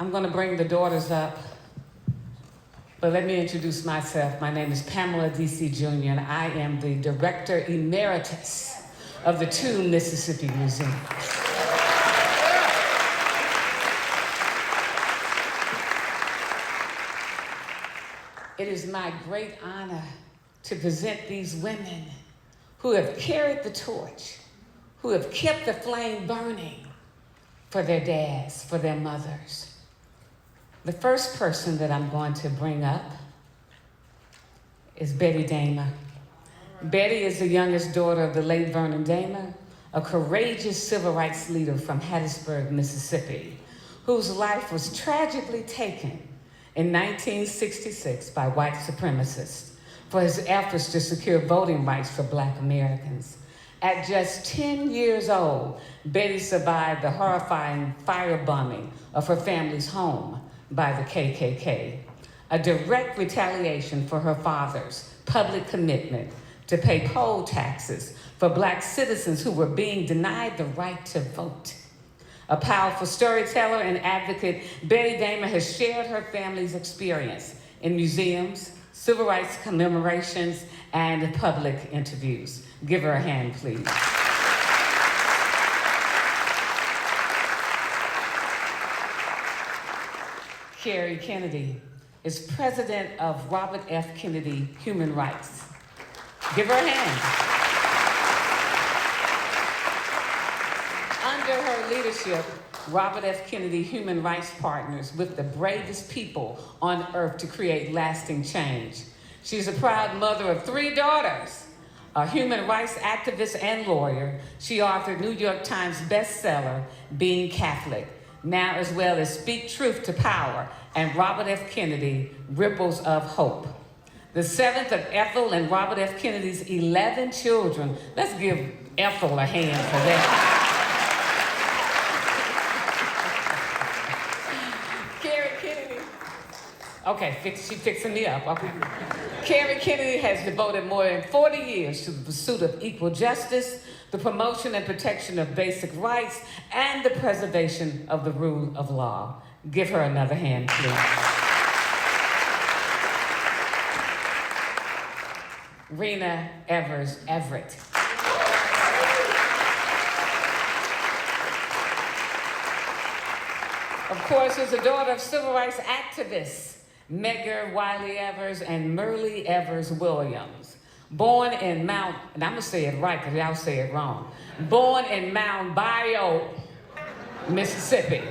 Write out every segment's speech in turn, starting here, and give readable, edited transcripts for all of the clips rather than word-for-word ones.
I'm going to bring the daughters up, but let me introduce myself. My name is Pamela D.C. Jr., and I am the Director Emeritus of the two Mississippi Museums. It is my great honor to present these women who have carried the torch, who have kept the flame burning for their dads, for their mothers. The first person that I'm going to bring up is Bettie Dahmer. Bettie is the youngest daughter of the late Vernon Dahmer, a courageous civil rights leader from Hattiesburg, Mississippi, whose life was tragically taken in 1966 by white supremacists for his efforts to secure voting rights for Black Americans. At just 10 years old, Bettie survived the horrifying firebombing of her family's home by the KKK, a direct retaliation for her father's public commitment to pay poll taxes for Black citizens who were being denied the right to vote. A powerful storyteller and advocate, Bettie Dahmer has shared her family's experience in museums, civil rights commemorations, and public interviews. Give her a hand, please. Kerry Kennedy is president of Robert F. Kennedy Human Rights. Give her a hand. Under her leadership, Robert F. Kennedy Human Rights partners with the bravest people on earth to create lasting change. She's a proud mother of 3 daughters, a human rights activist and lawyer. She authored New York Times bestseller, Being Catholic, now as well as Speak Truth to Power and Robert F. Kennedy, Ripples of Hope. The 7th of Ethel and Robert F. Kennedy's 11 children. Let's give Ethel a hand for that. Okay, she fixing me up, okay. Kerry Kennedy has devoted more than 40 years to the pursuit of equal justice, the promotion and protection of basic rights, and the preservation of the rule of law. Give her another hand, please. Reena Evers-Everette. Of course, is the daughter of civil rights activists Medgar Evers and Merle Evers Williams. Born in Mount, and I'm gonna say it right because y'all say it wrong. Born in Mount Bio, Mississippi.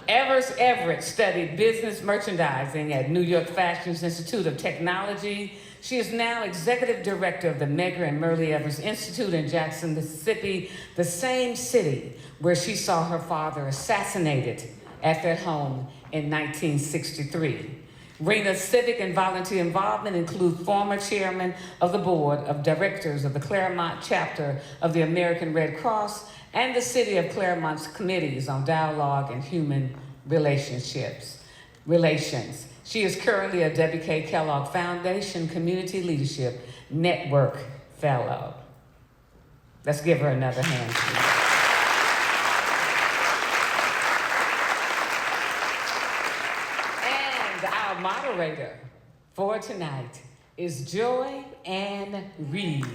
Evers-Everette studied business merchandising at New York Fashion's Institute of Technology. She is now executive director of the Medgar and Merle Evers Institute in Jackson, Mississippi, the same city where she saw her father assassinated at their home in 1963. Reena's civic and volunteer involvement include former chairman of the board of directors of the Claremont chapter of the American Red Cross and the City of Claremont's committees on dialogue and human relations. She is currently a W.K. Kellogg Foundation Community Leadership Network Fellow. Let's give her another hand, please. Our moderator for tonight is Joy Ann Reid.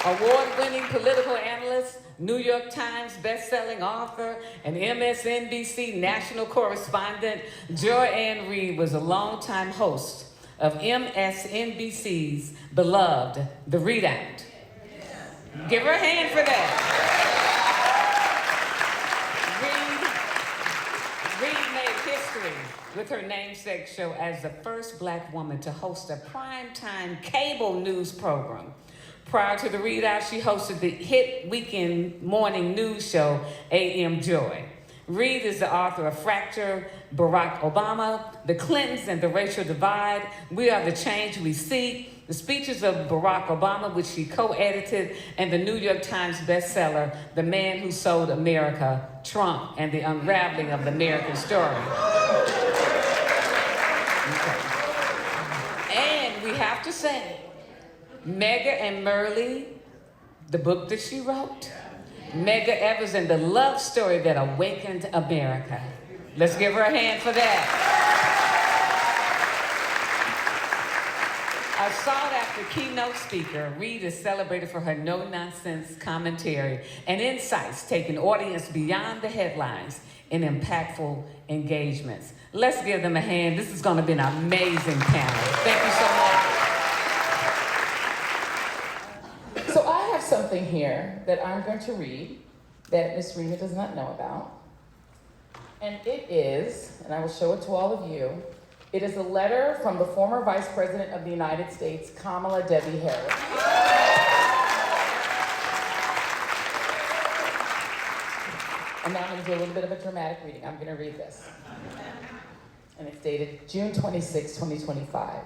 Award-winning political analyst, New York Times best-selling author, and MSNBC national correspondent, Joy Ann Reid was a longtime host of MSNBC's beloved The Readout. Give her a hand for that. Reid made history with her namesake show as the first Black woman to host a primetime cable news program. Prior to The Readout, she hosted the hit weekend morning news show, AM Joy. Reid is the author of Fracture, Barack Obama, The Clintons and the Racial Divide, We Are the Change We Seek, the speeches of Barack Obama, which she co-edited, and the New York Times bestseller, The Man Who Sold America, Trump and the Unraveling of the American Story. Okay. And we have to say, Medgar and Merle, the book that she wrote, Medgar Evers and the love story that awakened America. Let's give her a hand for that. A sought-after keynote speaker, Reid is celebrated for her no-nonsense commentary and insights, taking audience beyond the headlines in impactful engagements. Let's give them a hand. This is going to be an amazing panel. Thank you so much. So I have something here that I'm going to read that Miss Reena does not know about. And it is, and I will show it to all of you, it is a letter from the former Vice President of the United States, Kamala Debbie Harris. And now I'm going to do a little bit of a dramatic reading. I'm going to read this. And it's dated June 26, 2025.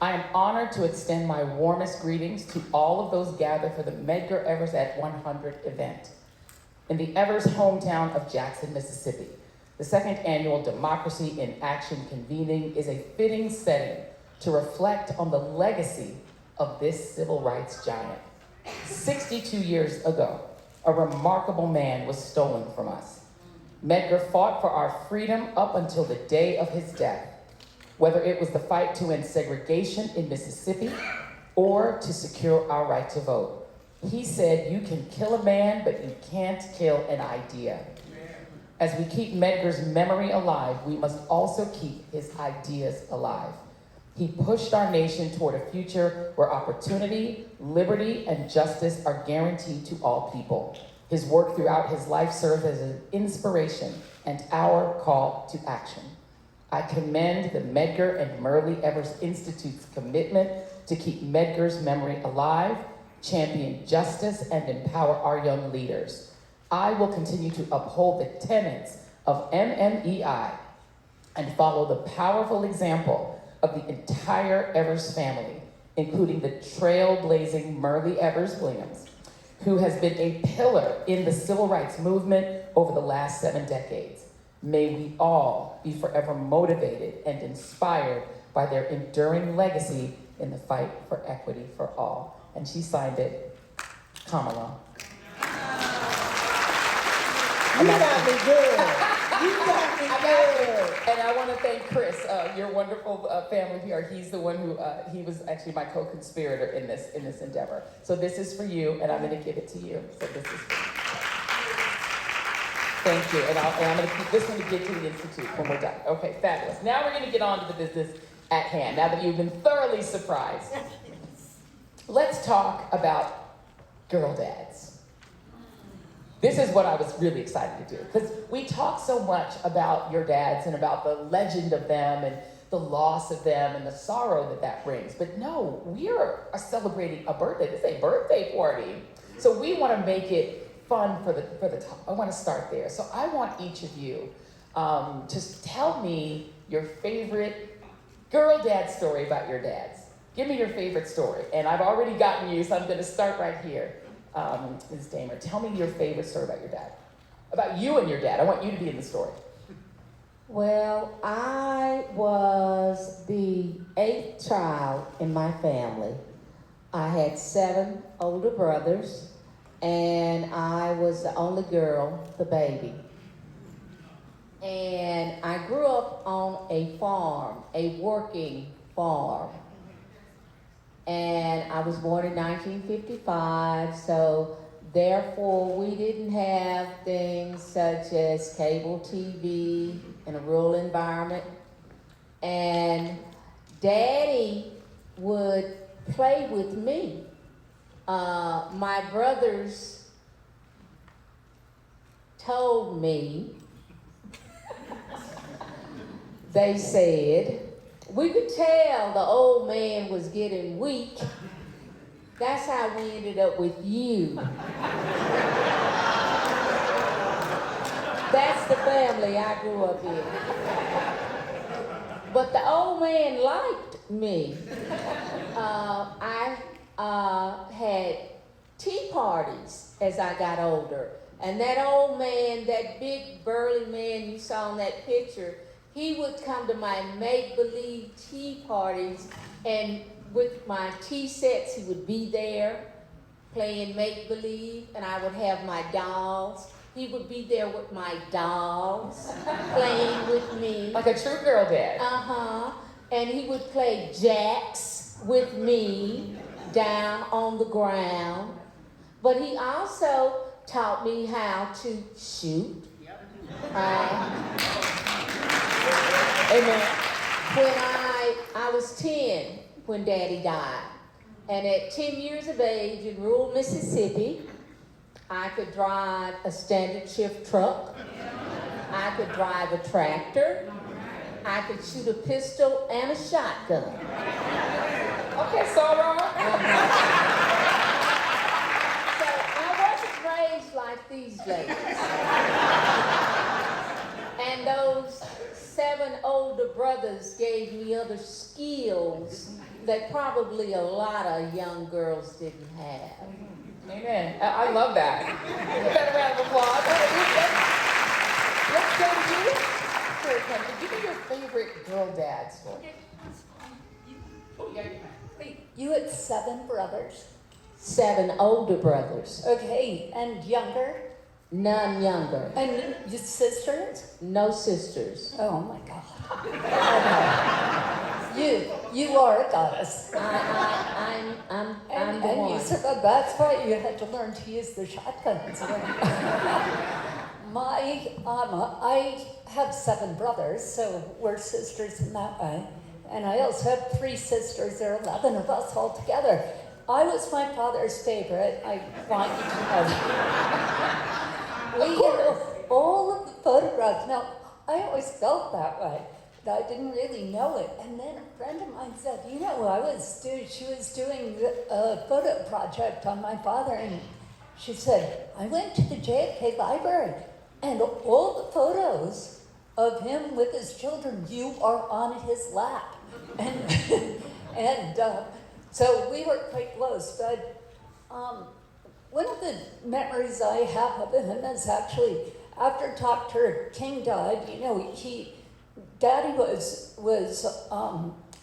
I am honored to extend my warmest greetings to all of those gathered for the Medgar Evers at 100 event in the Evers hometown of Jackson, Mississippi. The second annual Democracy in Action convening is a fitting setting to reflect on the legacy of this civil rights giant. 62 years ago, a remarkable man was stolen from us. Medgar fought for our freedom up until the day of his death, whether it was the fight to end segregation in Mississippi or to secure our right to vote. He said, you can kill a man, but you can't kill an idea. As we keep Medgar's memory alive, we must also keep his ideas alive. He pushed our nation toward a future where opportunity, liberty, and justice are guaranteed to all people. His work throughout his life served as an inspiration and our call to action. I commend the Medgar and Merle Evers Institute's commitment to keep Medgar's memory alive, champion justice, and empower our young leaders. I will continue to uphold the tenets of MMEI and follow the powerful example of the entire Evers family, including the trailblazing Merle Evers Williams, who has been a pillar in the civil rights movement over the last 7 decades. May we all be forever motivated and inspired by their enduring legacy in the fight for equity for all. And she signed it, Kamala. You got me good. You got me good. And I want to thank Chris, your wonderful family here. He's the one who, he was actually my co-conspirator in this endeavor. So this is for you, and I'm going to give it to you. So this is for you. Thank you. And I'm going to keep this one to get to the Institute when we're done. Okay, fabulous. Now we're going to get on to the business at hand, now that you've been thoroughly surprised. Let's talk about girl dads. This is what I was really excited to do, because we talk so much about your dads and about the legend of them and the loss of them and the sorrow that that brings. But no, we are celebrating a birthday. This is a birthday party. So we want to make it fun for the top. I want to start there. So I want each of you to tell me your favorite girl dad story about your dads. Give me your favorite story. And I've already gotten you, so I'm going to start right here. Ms. Dahmer, tell me your favorite story about your dad. About you and your dad. I want you to be in the story. Well, I was the 8th child in my family. I had 7 older brothers, and I was the only girl, the baby. And I grew up on a farm, a working farm. And I was born in 1955, so therefore we didn't have things such as cable TV in a rural environment. And Daddy would play with me. My brothers told me, they said, we could tell the old man was getting weak. That's how we ended up with you. That's the family I grew up in. But the old man liked me. I had tea parties as I got older. And that old man, that big burly man you saw in that picture, he would come to my make-believe tea parties, and with my tea sets, he would be there. playing make-believe, and I would have my dolls. He would be there with my dolls, playing with me. Like a true girl dad. Uh-huh. And he would play jacks with me down on the ground. But he also taught me how to shoot. Amen. When I was 10 when Daddy died. And at 10 years of age in rural Mississippi, I could drive a standard shift truck. I could drive a tractor. I could shoot a pistol and a shotgun. Okay, so wrong. So I wasn't raised like these ladies. And those 7 older brothers gave me other skills that probably a lot of young girls didn't have. Amen. I love that. Give that a round of applause. Let's go to you. Sure, Kennedy. Give me your favorite girl dad story. Wait, you had 7 brothers? 7 older brothers, Okay, and younger? none younger, And your sisters? no sisters. Oh my God. Okay. You are a goddess. I'm And the you one. said that's why you had to learn to use the shotguns. I have 7 brothers, so we're sisters in that way. And I also have 3 sisters. There are 11 of us all together. I was my father's favorite. I want you to know. We had all of the photographs. Now, I always felt that way, but I didn't really know it. And then a friend of mine said, you know, she was doing a photo project on my father, and she said, I went to the JFK library, and all the photos of him with his children, you are on his lap. And so we were quite close, but one of the memories I have of him is actually after Dr. King died, you know, Daddy was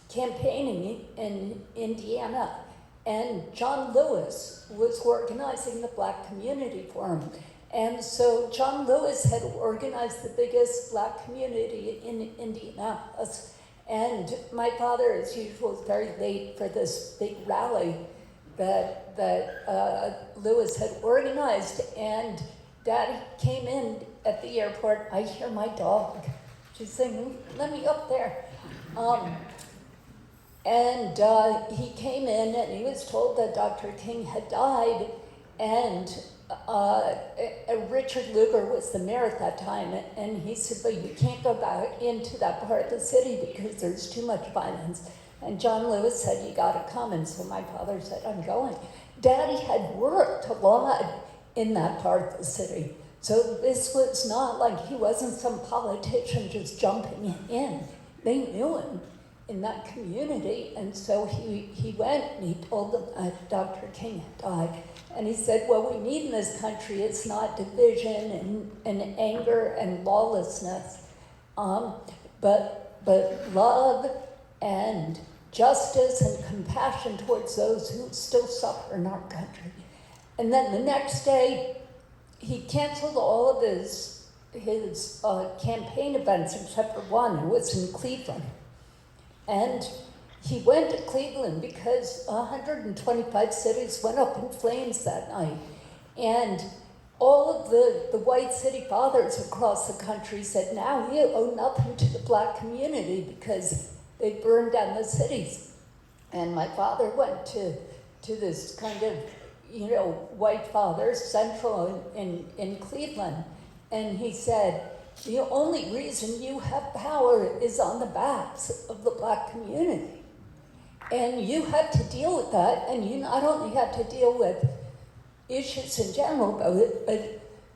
campaigning in Indiana, and John Lewis was organizing the black community for him. And so John Lewis had organized the biggest black community in Indianapolis. And my father, as usual, was very late for this big rally that Lewis had organized. And Daddy came in at the airport. I hear my dog. She's saying, let me up there. And he came in and he was told that Dr. King had died. And Richard Lugar was the mayor at that time, and he said, well, you can't go back into that part of the city because there's too much violence. And John Lewis said, you gotta come, and so my father said, I'm going. Daddy had worked a lot in that part of the city. So this was not like he wasn't some politician just jumping in. They knew him in that community, and so he went and he told them that Dr. King had died. And he said, what we need in this country is not division and anger and lawlessness, but love and justice and compassion towards those who still suffer in our country. And then the next day, he canceled all of his campaign events except for one. It was in Cleveland. And he went to Cleveland because 125 cities went up in flames that night. And all of the white city fathers across the country said, now we owe nothing to the black community because they burned down the cities. And my father went to this kind of, you know, white fathers central in Cleveland. And he said, the only reason you have power is on the backs of the black community. And you have to deal with that, and you not only have to deal with issues in general,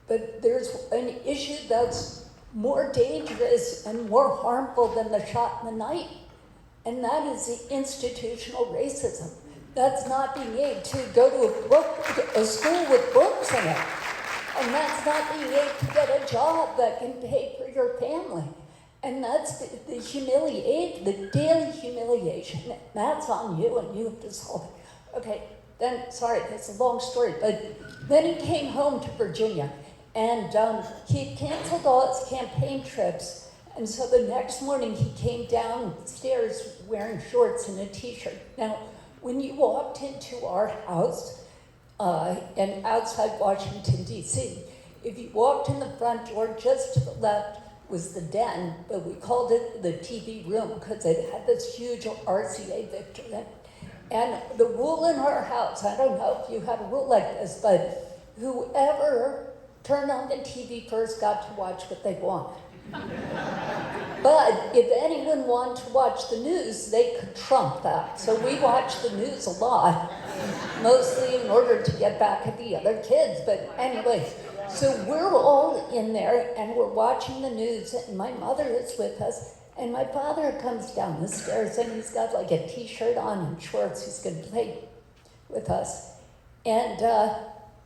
but there's an issue that's more dangerous and more harmful than the shot in the night, and that is the institutional racism. That's not being able to go to a school with books in it, and that's not being able to get a job that can pay for your family. And that's the humiliation, the daily humiliation. That's on you, and you have to solve it. Okay, Then, sorry, that's a long story, but then he came home to Virginia, and he canceled all his campaign trips. And so the next morning he came downstairs wearing shorts and a t-shirt. Now, when you walked into our house, and outside Washington, D.C., if you walked in the front door, just to the left was the den, but we called it the TV room because it had this huge RCA Victor in it. And the rule in our house, I don't know if you had a rule like this, but whoever turned on the TV first got to watch what they wanted. But if anyone wanted to watch the news, they could trump that. So we watched the news a lot, mostly in order to get back at the other kids. But anyway, so we're all in there and we're watching the news, and my mother is with us, and my father comes down the stairs and he's got like a t-shirt on and shorts. He's going to play with us. And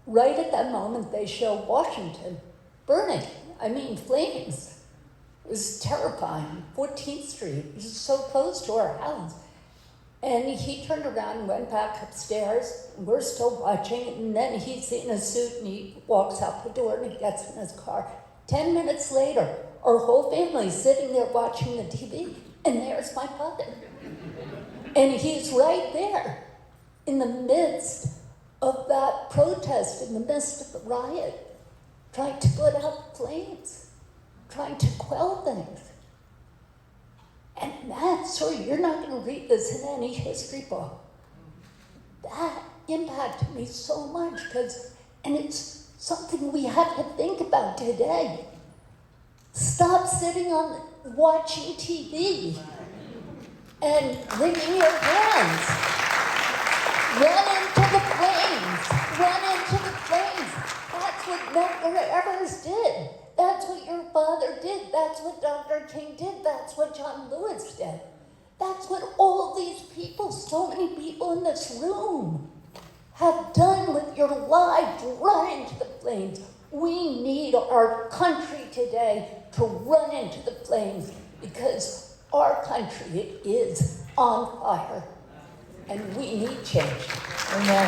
right at that moment, they show Washington burning. I mean, flames. It was terrifying. 14th Street, it was so close to our house. And he turned around and went back upstairs. And we're still watching. And then he's in a suit and he walks out the door and he gets in his car. 10 minutes later, our whole family's sitting there watching the TV. And there's my father. And he's right there in the midst of that protest, in the midst of the riot, trying to put out the flames, trying to quell things. And that's, sorry, you're not going to read this in any history book. That impacted me so much and it's something we have to think about today. Stop sitting watching TV and wringing your hands. Run into the flames. Run into the flames. That's what Medgar Evers did. That's what your father did. That's what Dr. King did. That's what John Lewis did. That's what all these people, so many people in this room, have done with your lives. Run into the flames. We need our country today to run into the flames because our country is on fire and we need change. Amen.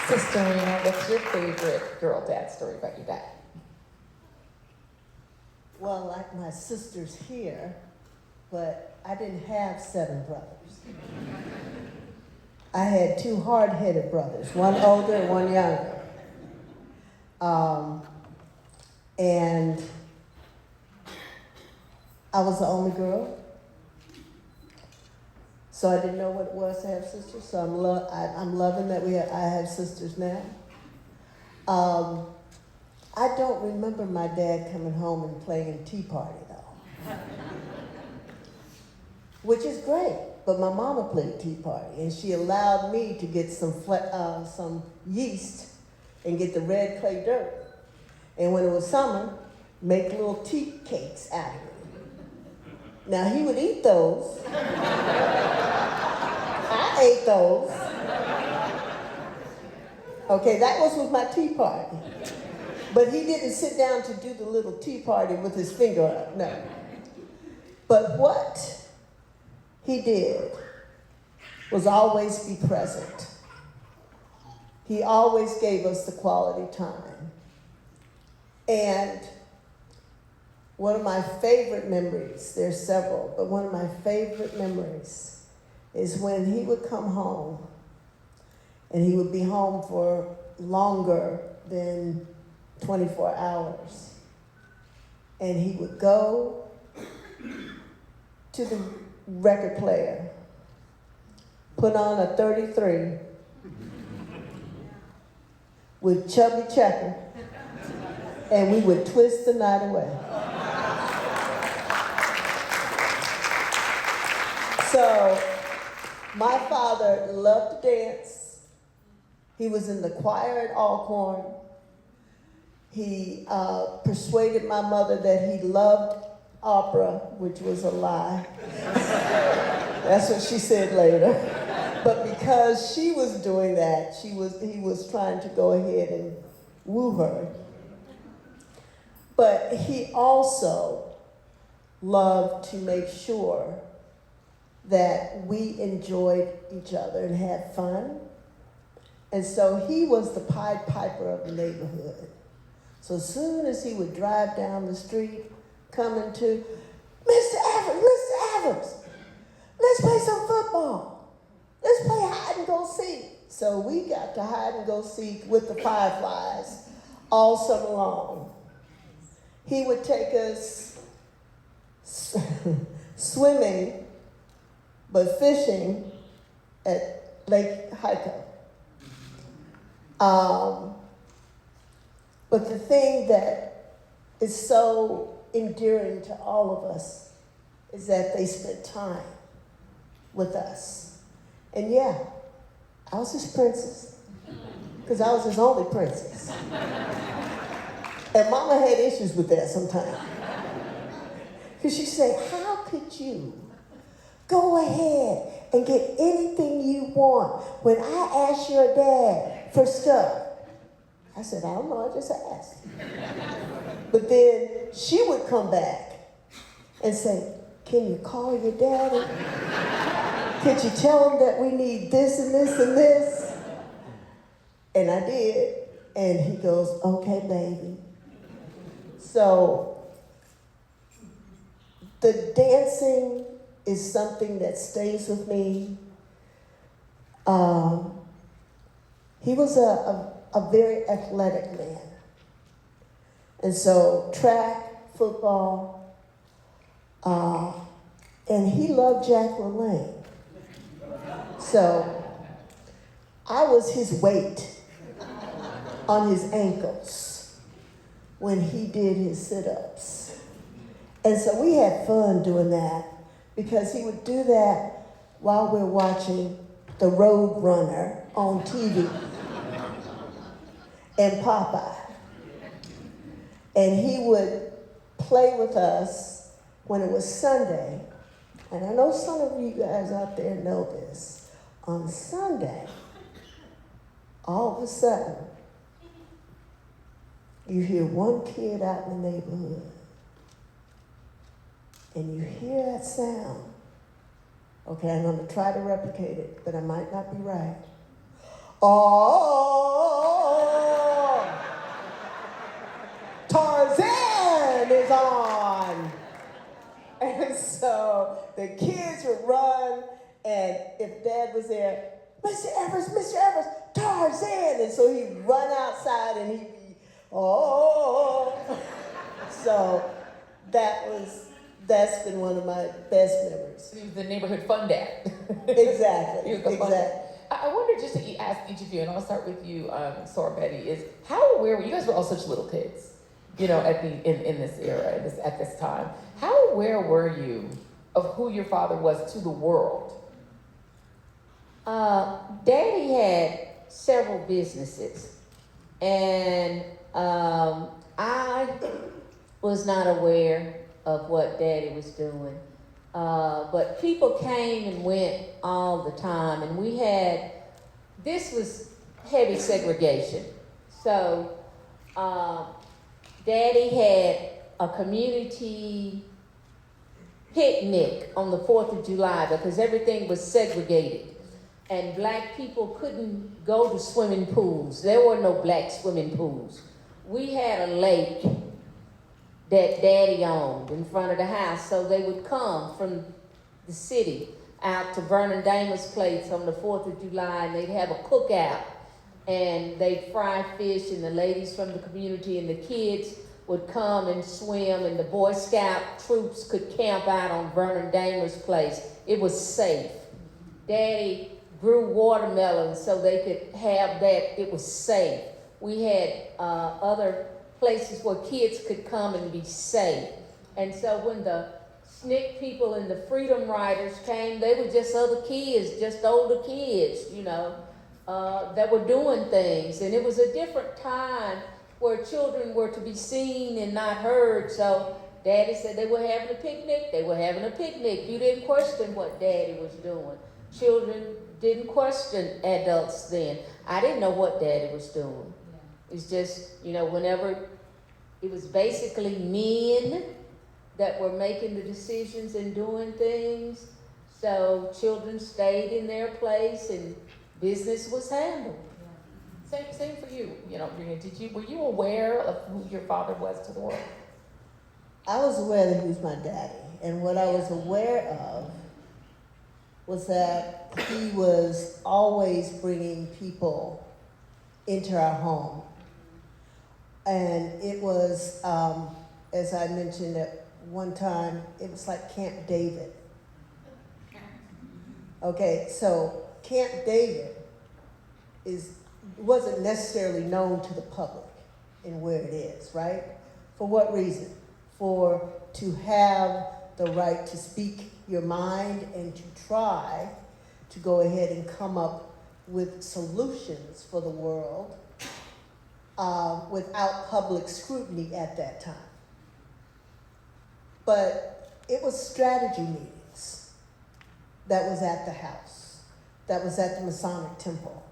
Sister Reena, what's your favorite girl dad story about your dad? Well, like my sister's here, but I didn't have 7 brothers. I had 2 hard-headed brothers, one older and one younger. And I was the only girl. So I didn't know what it was to have sisters. So I'm loving that I have sisters now. I don't remember my dad coming home and playing Tea Party though, which is great. But my mama played Tea Party, and she allowed me to get some yeast and get the red clay dirt. And when it was summer, make little tea cakes out of it. Now he would eat those. I ate those. Okay, that was with my tea party. But he didn't sit down to do the little tea party with his finger up, no. But what he did was always be present. He always gave us the quality time. And one of my favorite memories, there's several, but one of my favorite memories is when he would come home, and he would be home for longer than 24 hours. And he would go to the record player, put on a 33 with Chubby Checker, and we would twist the night away. So, my father loved to dance. He was in the choir at Alcorn. He persuaded my mother that he loved opera, which was a lie. That's what she said later. But because she was doing that, he was trying to go ahead and woo her. But he also loved to make sure that we enjoyed each other and had fun. And so he was the Pied Piper of the neighborhood. So as soon as he would drive down the street, coming to, Mr. Evers, let's play some football. Let's play hide and go seek. So we got to hide and go seek with the Fireflies all summer long. He would take us swimming, but fishing at Lake Hyco. But the thing that is so endearing to all of us is that they spent time with us. And yeah, I was his princess, because I was his only princess. And Mama had issues with that sometimes. Because she said, how could you go ahead and get anything you want when I ask your dad for stuff? I said, I don't know, I just asked. But then she would come back and say, can you call your daddy? Could you tell him that we need this and this and this? And I did. And he goes, okay, baby. So the dancing is something that stays with me. He was a very athletic man. And so track, football, and he loved Jack LaLanne. So I was his weight on his ankles when he did his sit-ups. And so we had fun doing that because he would do that while we're watching The Road Runner on TV and Popeye. And he would play with us when it was Sunday. And I know some of you guys out there know this. On Sunday, all of a sudden, you hear one kid out in the neighborhood, and you hear that sound. Okay, I'm going to try to replicate it, but I might not be right. Oh, Tarzan is on. And so the kids would run, and if Dad was there, Mr. Evers, Tarzan. And so he'd run outside and he'd be, oh. So that's been one of my best memories. He was the neighborhood fun dad. Exactly. He was the fun dad. I wonder, just to ask each of you, and I'll start with you, Sora Betty, is how aware were you guys? Were all such little kids, in this era, at this time. How aware were you of who your father was to the world? Daddy had several businesses, and I was not aware of what Daddy was doing. But people came and went all the time, and this was heavy segregation. So Daddy had a community picnic on the 4th of July because everything was segregated. And black people couldn't go to swimming pools. There were no black swimming pools. We had a lake that Daddy owned in front of the house, so they would come from the city out to Vernon Dahmer's place on the 4th of July, and they'd have a cookout, and they'd fry fish, and the ladies from the community and the kids would come and swim, and the Boy Scout troops could camp out on Vernon Dahmer's place. It was safe. Daddy grew watermelons so they could have that. It was safe. We had other places where kids could come and be safe. And so when the SNCC people and the Freedom Riders came, they were just other kids, just older kids, that were doing things. And it was a different time where children were to be seen and not heard. So Daddy said they were having a picnic. They were having a picnic. You didn't question what Daddy was doing. Children didn't question adults then. I didn't know what Daddy was doing. It's just, whenever it was basically men that were making the decisions and doing things. So children stayed in their place and business was handled. Same for you. You know, Reena, were you aware of who your father was to the world? I was aware that he was my daddy, and what I was aware of was that he was always bringing people into our home. And it was, as I mentioned at one time, it was like Camp David. Okay, so Camp David wasn't necessarily known to the public in where it is, right? For what reason? To have the right to speak your mind and to try to go ahead and come up with solutions for the world without public scrutiny at that time. But it was strategy meetings that was at the house, that was at the Masonic Temple.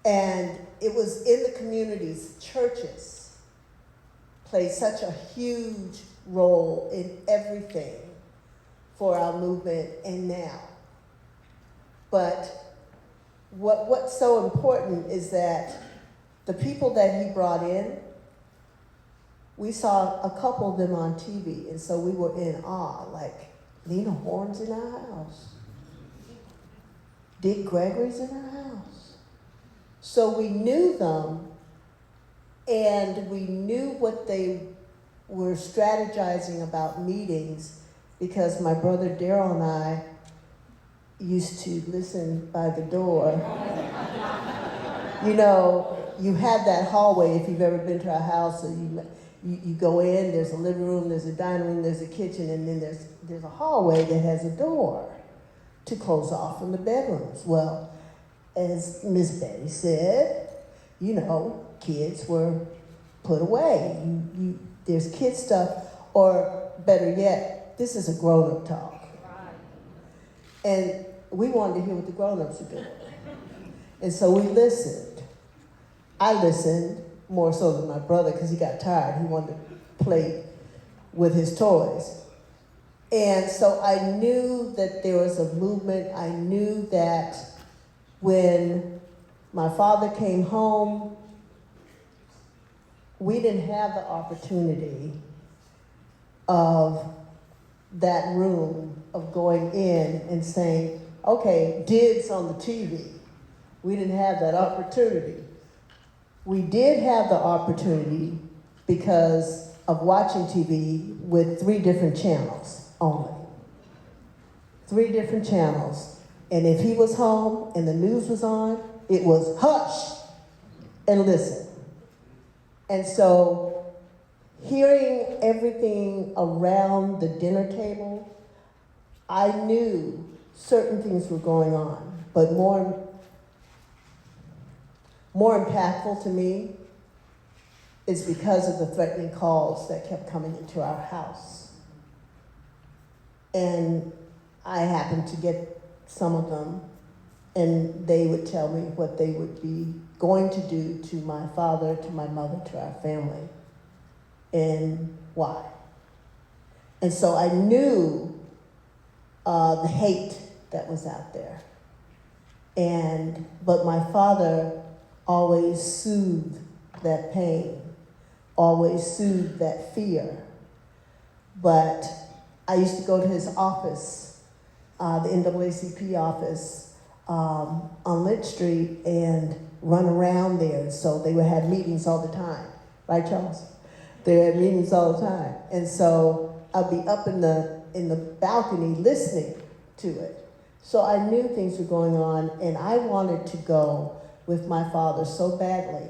And it was in the communities. Churches played such a huge role in everything for our movement and now. But what's so important is that the people that he brought in, we saw a couple of them on TV, and so we were in awe, like Lena Horne's in our house. Dick Gregory's in our house. So we knew them, and we knew what they were strategizing about meetings, because my brother Daryl and I used to listen by the door. You know, you have that hallway if you've ever been to a house, so you go in, there's a living room, there's a dining room, there's a kitchen, and then there's a hallway that has a door to close off from the bedrooms. Well, as Miss Betty said, you know, kids were put away. There's kid stuff, or better yet, this is a grown-up talk. And we wanted to hear what the grown-ups were doing. And so we listened. I listened more so than my brother, because he got tired. He wanted to play with his toys. And so I knew that there was a movement. I knew that when my father came home, we didn't have the opportunity of that room of going in and saying, okay, dibs on the TV. We didn't have that opportunity. We did have the opportunity because of watching TV with 3 different channels only. 3 different channels. And if he was home and the news was on, it was hush and listen. And so hearing everything around the dinner table, I knew certain things were going on, but more impactful to me is because of the threatening calls that kept coming into our house. And I happened to get some of them, and they would tell me what they would be going to do to my father, to my mother, to our family, and why. And so I knew the hate that was out there. But my father always soothed that pain, always soothed that fear. But I used to go to his office, the NAACP office on Lynch Street, and run around there. So they would have meetings all the time, right, Charles? They had meetings all the time. And so I'd be up in the balcony listening to it. So I knew things were going on, and I wanted to go with my father so badly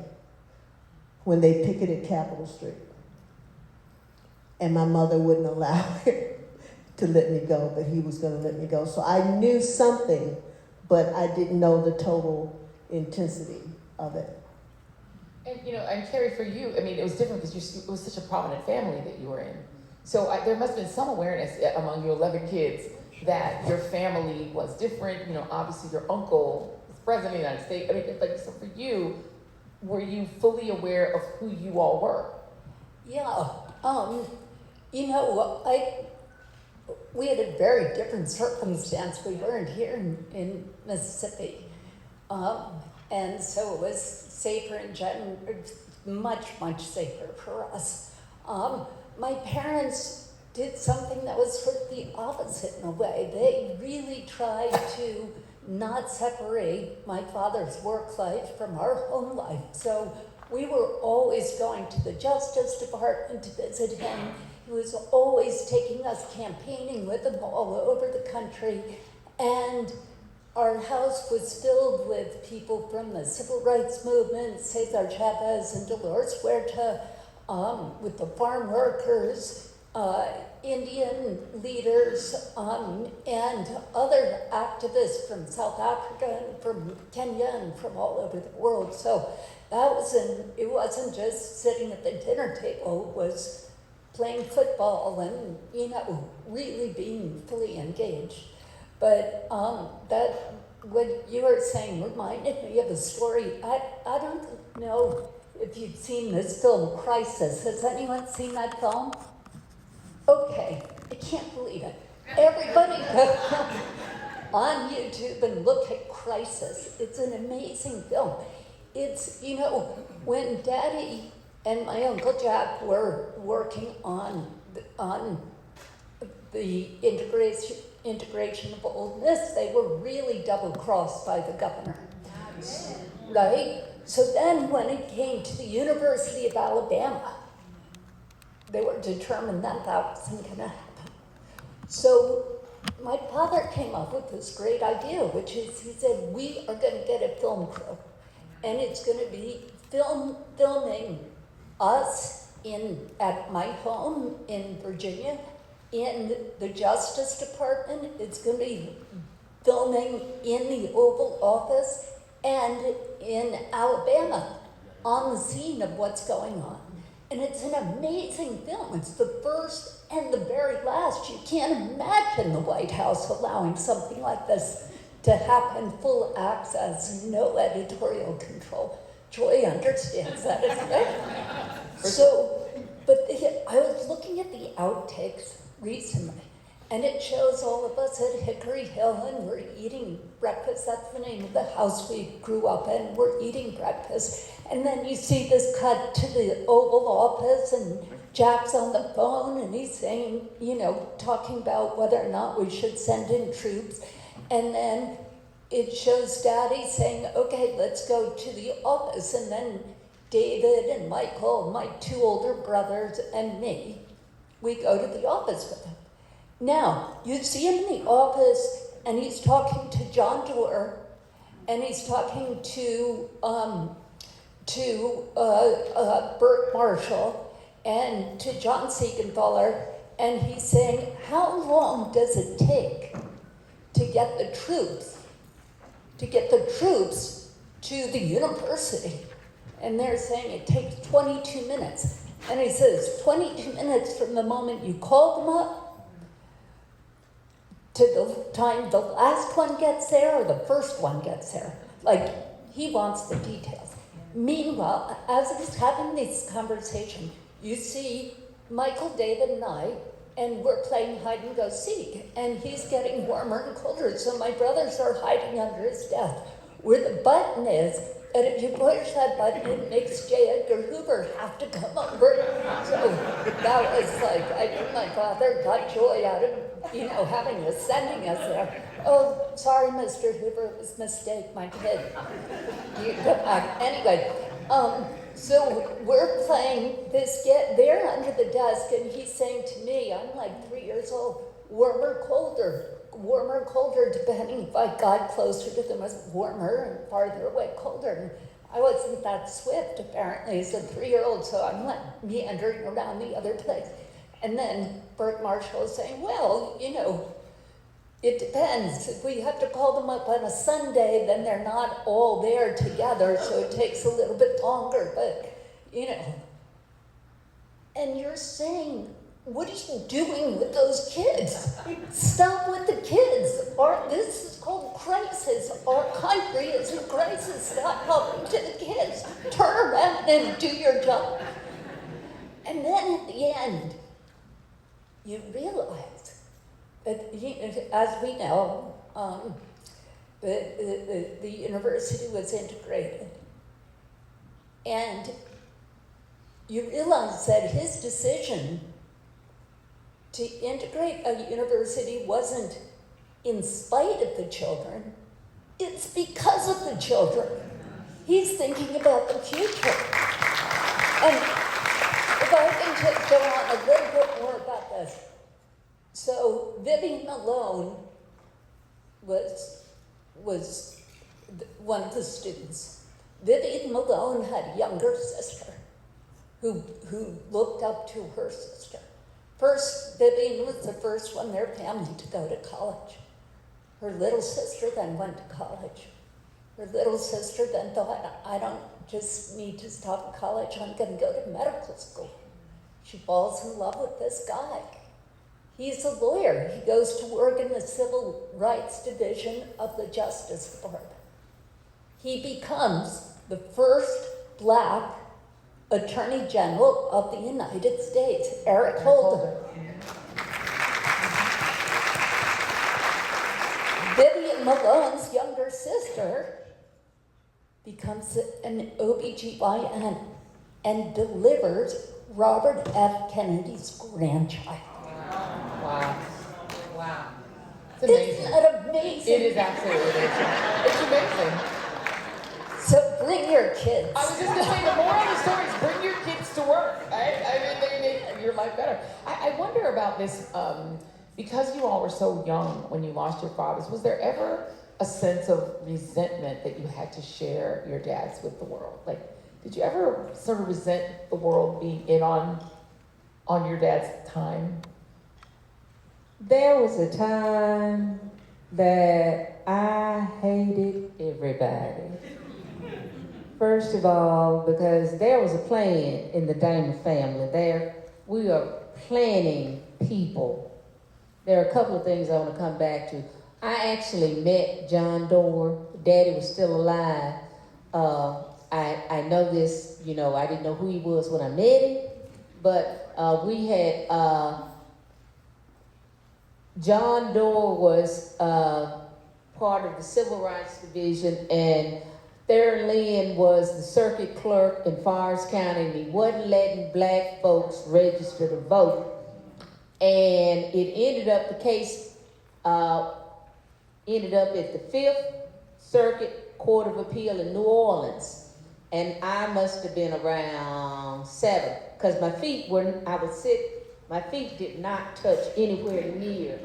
when they picketed Capitol Street. And my mother wouldn't allow him to let me go, but he was going to let me go. So I knew something, but I didn't know the total intensity of it. And and Kerry, for you, I mean, it was different because it was such a prominent family that you were in. So there must have been some awareness among your 11 kids that your family was different. Obviously your uncle is president of the United States. I mean, so for you, were you fully aware of who you all were? Yeah. we had a very different circumstance. We weren't here in Mississippi. And so it was safer in general, much, much safer for us. My parents did something that was sort of the opposite in a way. They really tried to not separate my father's work life from our home life. So we were always going to the Justice Department to visit him. He was always taking us campaigning with him all over the country. And our house was filled with people from the civil rights movement, Cesar Chavez and Dolores Huerta, with the farm workers, Indian leaders, and other activists from South Africa and from Kenya and from all over the world. So it wasn't just sitting at the dinner table, it was playing football and, really being fully engaged. But that, what you were saying reminded me of a story. I don't know if you've seen this film, Crisis. Has anyone seen that film? Okay, I can't believe it. Everybody go on YouTube and look at Crisis. It's an amazing film. It's, when Daddy and my Uncle Jack were working on the integration of Old Miss, they were really double-crossed by the governor, right? So then when it came to the University of Alabama, they were determined that that wasn't going to happen. So my father came up with this great idea, which is, he said, we are going to get a film crew, and it's going to be filming us at my home in Virginia, in the Justice Department. It's going to be filming in the Oval Office and in Alabama on the scene of what's going on. And it's an amazing film. It's the first and the very last. You can't imagine the White House allowing something like this to happen, full access, no editorial control. Joy understands that, right? So, but I was looking at the outtakes recently, and it shows all of us at Hickory Hill, and we're eating breakfast. That's the name of the house we grew up in. We're eating breakfast. And then you see this cut to the Oval Office, and Jack's on the phone, and he's saying, talking about whether or not we should send in troops. And then it shows Daddy saying, okay, let's go to the office. And then David and Michael, my two older brothers, and me, we go to the office with him. Now, you see him in the office, and he's talking to John Doerr, and he's talking to Burt Marshall, and to John Siegenthaler, and he's saying, how long does it take to get the troops to the university? And they're saying it takes 22 minutes. And he says, 22 minutes from the moment you call them up to the time the last one gets there or the first one gets there. Like, he wants the details. Meanwhile, as he's having this conversation, you see Michael, David, and I, and we're playing hide and go seek, and he's getting warmer and colder, so my brothers are hiding under his desk. Where the button is, and if you push that button, it makes J. Edgar Hoover have to come over. So that was like, I think my father got joy out of, sending us there. Oh, sorry, Mr. Hoover, it was a mistake, my kid. You go back. Anyway, so we're playing this, they're under the desk, and he's saying to me, I'm like 3 years old, warmer, colder, depending if I got closer to them as warmer and farther away, colder. And I wasn't that swift, apparently, as a 3-year-old, so I'm like meandering around the other place. And then Burt Marshall is saying, well, it depends. If we have to call them up on a Sunday, then they're not all there together, so it takes a little bit longer, but, And you're saying, what are you doing with those kids? Stop with the kids. This is called crisis. Our country is in crisis. Stop talking to the kids. Turn around and do your job. And then at the end, you realize As we know, the university was integrated. And you realize that his decision to integrate a university wasn't in spite of the children, it's because of the children. He's thinking about the future. And if I can just go on a little bit more about this. So Vivian Malone was one of the students. Vivian Malone had a younger sister who looked up to her sister. First, Vivian was the first one in their family to go to college. Her little sister then went to college. Her little sister then thought, I don't just need to stop college, I'm going to go to medical school. She falls in love with this guy. He's a lawyer. He goes to work in the Civil Rights Division of the Justice Department. He becomes the first Black Attorney General of the United States, Eric Holder. Vivian Malone's younger sister becomes an OBGYN and delivers Robert F. Kennedy's grandchild. Wow. Wow. It's amazing. Isn't that amazing? It is absolutely amazing. It's amazing. So bring your kids. I was just going to say, the moral of the story is bring your kids to work. Right? I mean, they make your life better. I wonder about this, because you all were so young when you lost your fathers, was there ever a sense of resentment that you had to share your dads with the world? Like, did you ever sort of resent the world being in on your dad's time? There was a time that I hated everybody. First of all, because there was a plan in the Dahmer family. We are planning people. There are a couple of things I want to come back to. I actually met John Doerr. Daddy was still alive. I know this, I didn't know who he was when I met him, but we had, John Doerr was part of the Civil Rights Division, and Theron Lynn was the circuit clerk in Forrest County, and he wasn't letting Black folks register to vote. And it ended up, the case ended up at the 5th Circuit Court of Appeal in New Orleans. And I must have been around 7, because my feet did not touch anywhere near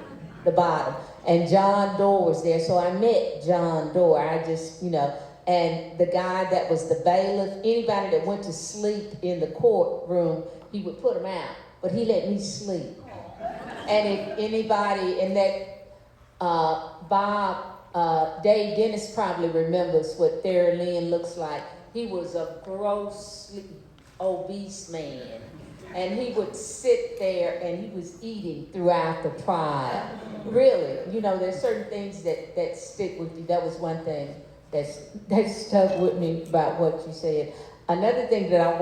the bottom. And John Doerr was there, so I met John Doerr. I just, and the guy that was the bailiff, anybody that went to sleep in the courtroom, he would put them out, but he let me sleep. And if anybody, and that Dave Dennis probably remembers what Theron Lynn looks like. He was a grossly obese man. And he would sit there and he was eating throughout the trial. Really, there's certain things that stick with you. That was one thing that stuck with me about what you said. Another thing that I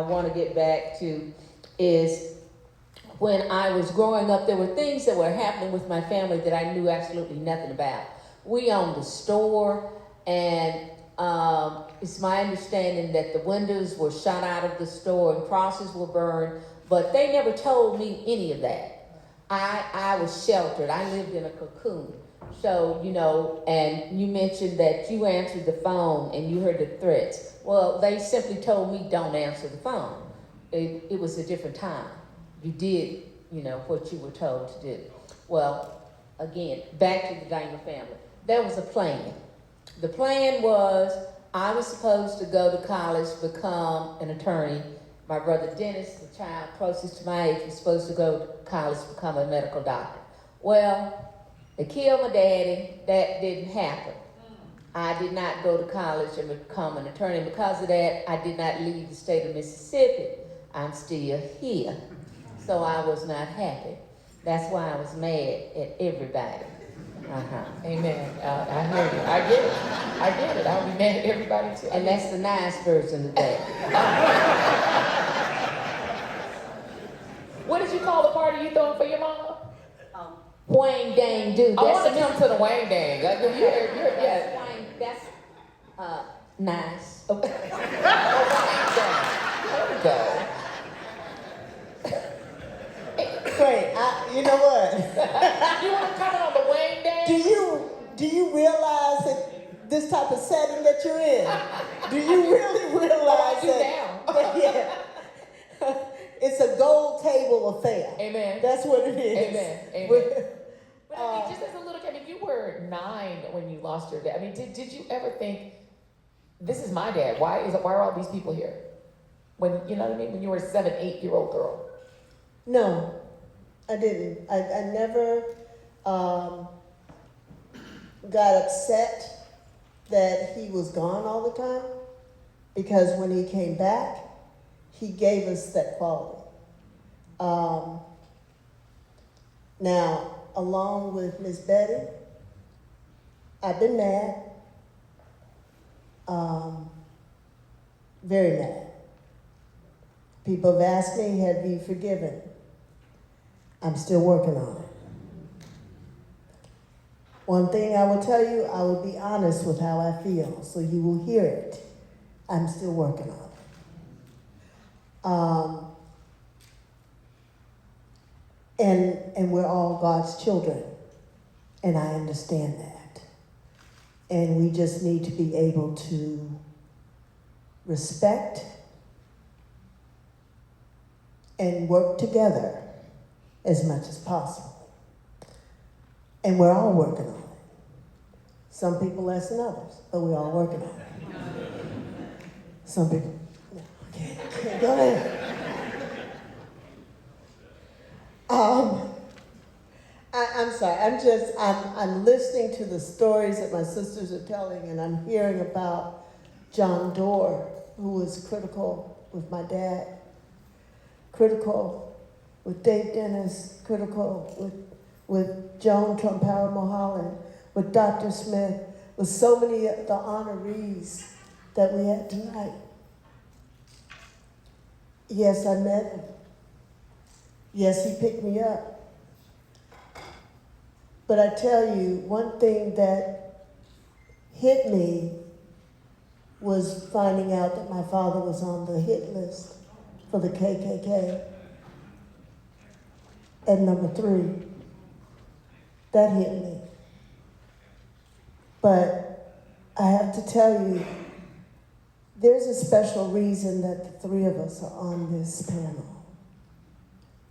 want to get back to is when I was growing up, there were things that were happening with my family that I knew absolutely nothing about. We owned a store, and it's my understanding that the windows were shot out of the store and crosses were burned, but they never told me any of that. I was sheltered. I lived in a cocoon. So, and you mentioned that you answered the phone and you heard the threats. Well, they simply told me don't answer the phone. It was a different time. You did, what you were told to do. Well, again, back to the Dahmer family. There was a plan. The plan was I was supposed to go to college, become an attorney. My brother Dennis, the child closest to my age, was supposed to go to college, become a medical doctor. Well, they killed my daddy. That didn't happen. I did not go to college and become an attorney. Because of that, I did not leave the state of Mississippi. I'm still here. So I was not happy. That's why I was mad at everybody. Amen. I hear you. I get it. I'll be mad at everybody too. And that's the nice version of that. What did you call the party you throwing for your mama? Wang Dang do. I want to come to the Wang Dang. Like, yeah. Wang, that's nice. Okay. There we go. Great. You know what? You want to come on the Wang Dang? Do you realize that this type of setting that you're in? Do you really realize yeah. It's a gold table affair. Amen. That's what it is. Amen. But I mean, just as a little kid, I mean, you were 9 when you lost your dad. I mean, did you ever think, this is my dad? Why are all these people here? When, you know what I mean? When you were a 7, 8-year-old girl. No, I didn't. I never got upset that he was gone all the time, because when he came back, he gave us that quality. Now, along with Miss Betty, I've been mad, very mad. People have asked me, have you forgiven? I'm still working on it. One thing I will tell you, I will be honest with how I feel, so you will hear it. I'm still working on it. And we're all God's children, and I understand that. And we just need to be able to respect and work together as much as possible. And we're all working on it. Some people less than others, but we're all working on it. Some people, no, okay, go ahead. I'm sorry, I'm listening to the stories that my sisters are telling, and I'm hearing about John Doerr, who was critical with my dad, critical with Dave Dennis, critical with Joan Trumpauer Mulholland, with Dr. Smith, with so many of the honorees that we had tonight. Yes, I met him. Yes, he picked me up. But I tell you, one thing that hit me was finding out that my father was on the hit list for the KKK at number 3. That hit me. But I have to tell you, there's a special reason that the 3 of us are on this panel.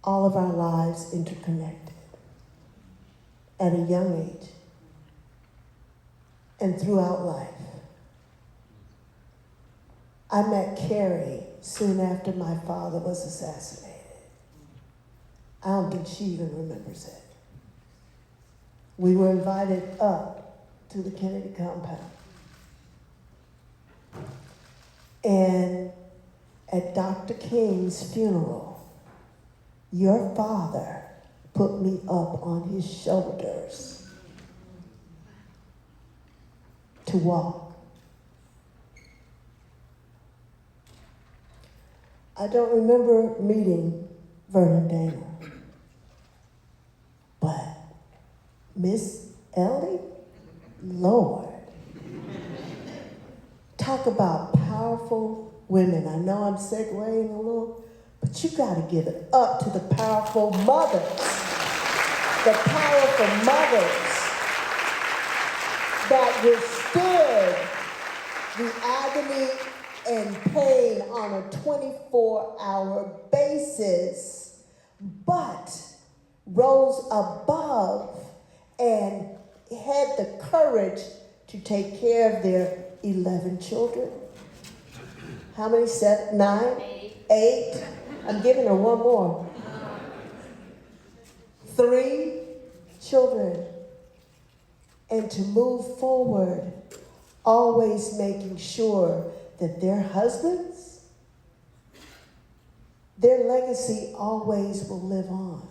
All of our lives interconnected at a young age and throughout life. I met Kerry soon after my father was assassinated. I don't think she even remembers it. We were invited up to the Kennedy compound. And at Dr. King's funeral, your father put me up on his shoulders to walk. I don't remember meeting Vernon Dahmer, but Miss Ellie, Lord, talk about powerful women. I know I'm segueing a little, but you got to give it up to the powerful mothers. The powerful mothers that withstood the agony and pain on a 24-hour basis, but rose above and had the courage to take care of their 11 children. How many? 7, 9, 8? I'm giving her one more. 3 children. And to move forward, always making sure that their husbands, their legacy always will live on.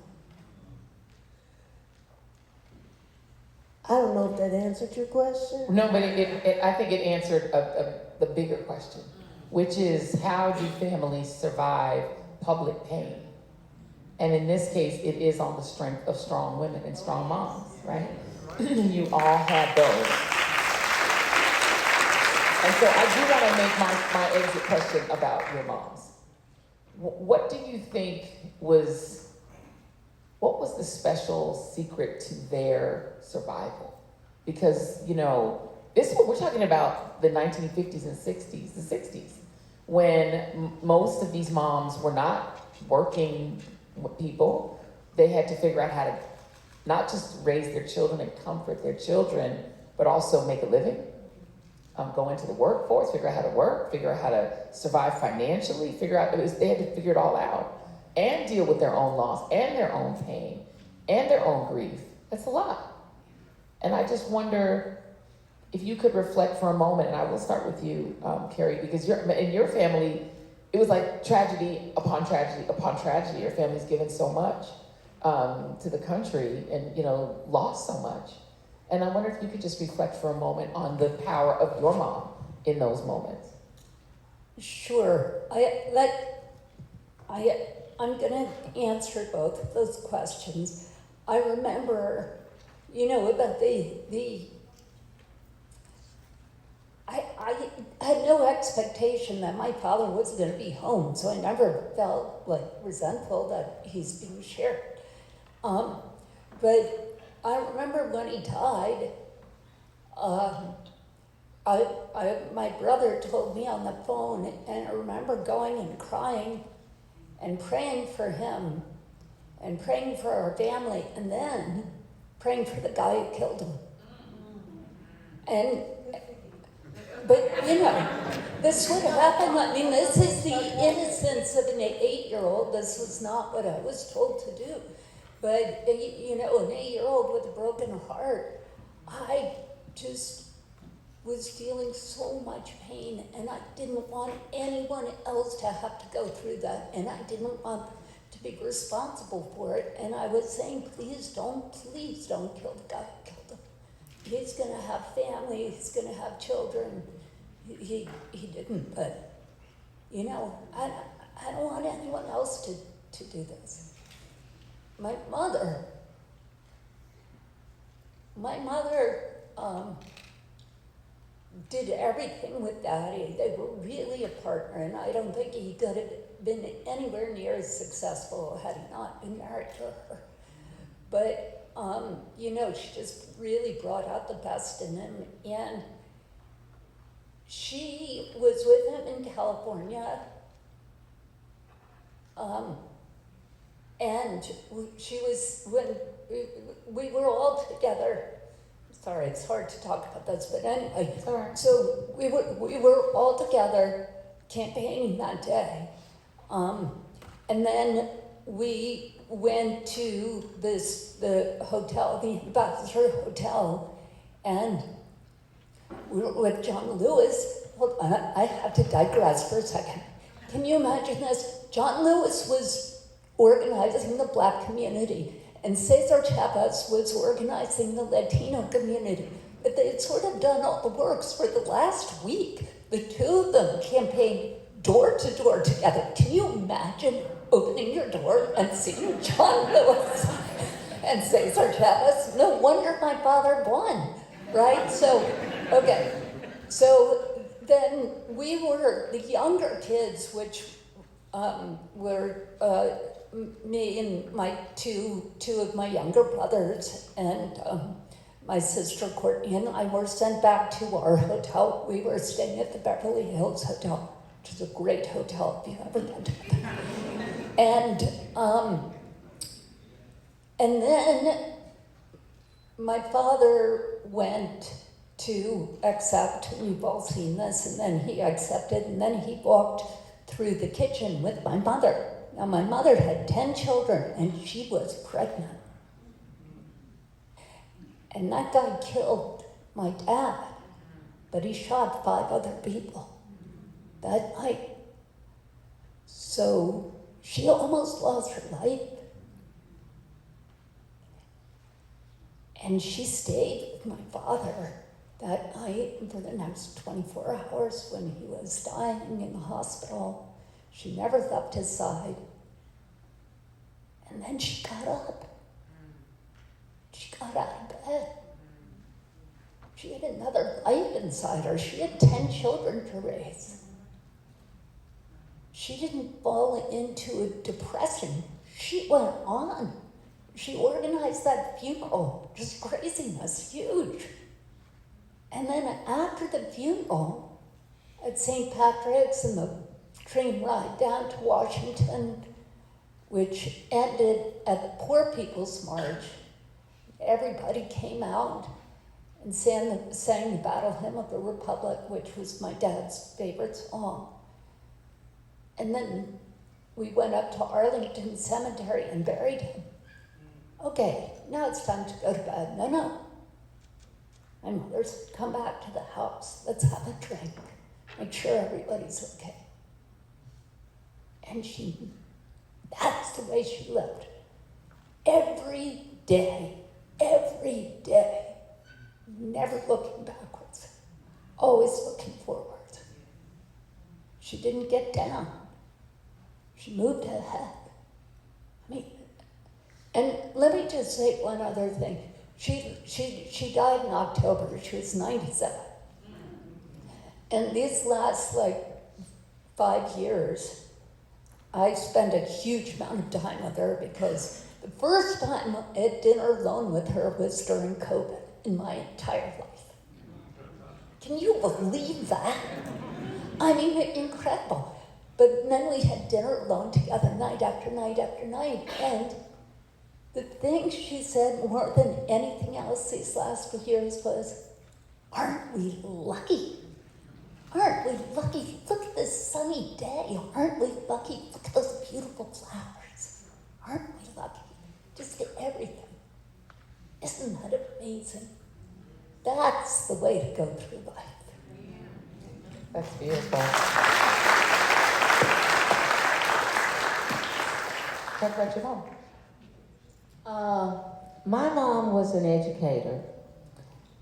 I don't know if that answered your question. No, but I think it answered the bigger question, which is, how do families survive public pain And in this case, it is on the strength of strong women and strong moms, right? You all had those. And so I do want to make my exit question about your moms. What do you think what was the special secret to their survival? Because, you know, we're talking about the 1950s and 60s, the 60s, when most of these moms were not working people. They had to figure out how to not just raise their children and comfort their children, but also make a living, go into the workforce, figure out how to work, figure out how to survive financially, they had to figure it all out and deal with their own loss and their own pain and their own grief. That's a lot. And I just wonder if you could reflect for a moment, and I will start with you, Kerry, because in your family, it was like tragedy upon tragedy upon tragedy. Your family's given so much to the country and, you know, lost so much. And I wonder if you could just reflect for a moment on the power of your mom in those moments. Sure. I'm going to answer both of those questions. I remember, you know, about I had no expectation that my father was going to be home, so I never felt like resentful that he's being shared. But I remember when he died, my brother told me on the phone, and I remember going and crying and praying for him and praying for our family, and then praying for the guy who killed him. But you know, this would happen. I mean, this is the innocence of an 8-year-old. This was not what I was told to do. But, you know, an 8-year-old with a broken heart, I just was feeling so much pain, and I didn't want anyone else to have to go through that, and I didn't want to be responsible for it. And I was saying, please don't kill the guy who killed him. He's going to have family, he's going to have children. He didn't, but, you know, I don't want anyone else to do this. My mother did everything with Daddy. They were really a partner, and I don't think he could have been anywhere near as successful had he not been married to her. But, you know, she just really brought out the best in him, and she was with him in California, and she was, when we were all together. Sorry, it's hard to talk about this, but anyway. So we were all together campaigning that day. And then we went to the hotel, the Ambassador Hotel, and we were with John Lewis. Hold on, I have to digress for a second. Can you imagine this? John Lewis was organizing the Black community, and Cesar Chavez was organizing the Latino community. But they had sort of done all the works for the last week. The two of them campaigned door to door together. Can you imagine opening your door and seeing John Lewis and Cesar Chavez? No wonder my father won, right? So, okay. So then we were the younger kids, which were me and my two of my younger brothers, and my sister Courtney and I were sent back to our hotel. We were staying at the Beverly Hills Hotel, which is a great hotel if you've ever been to it. And then my father went to accept, and you've all seen this, and then he accepted, and then he walked through the kitchen with my mother. Now, my mother had 10 children, and she was pregnant. And that guy killed my dad, but he shot 5 other people that night. So she almost lost her life. And she stayed with my father that night for the next 24 hours when he was dying in the hospital. She never left his side. And then she got up. She got out of bed. She had another life inside her. She had 10 children to raise. She didn't fall into a depression. She went on. She organized that funeral. Just craziness, huge. And then after the funeral at St. Patrick's and the train ride down to Washington, which ended at the Poor People's March, everybody came out and sang the Battle Hymn of the Republic, which was my dad's favorite song. And then we went up to Arlington Cemetery and buried him. Okay, now it's time to go to bed. No. My mother said, come back to the house. Let's have a drink. Make sure everybody's okay. And that's the way she lived. Every day, never looking backwards, always looking forward. She didn't get down. She moved ahead. And let me just say one other thing. She died in October. She was 97. And these last 5 years, I spent a huge amount of time with her because the first time at dinner alone with her was during COVID in my entire life. Can you believe that? I mean, incredible. But then we had dinner alone together night after night after night. And the thing she said more than anything else these last few years was, aren't we lucky? Aren't we lucky? Look at this sunny day. Aren't we lucky? Look at those beautiful flowers. Aren't we lucky? Just everything. Isn't that amazing? That's the way to go through life. That's beautiful. Talk about your mom. My mom was an educator,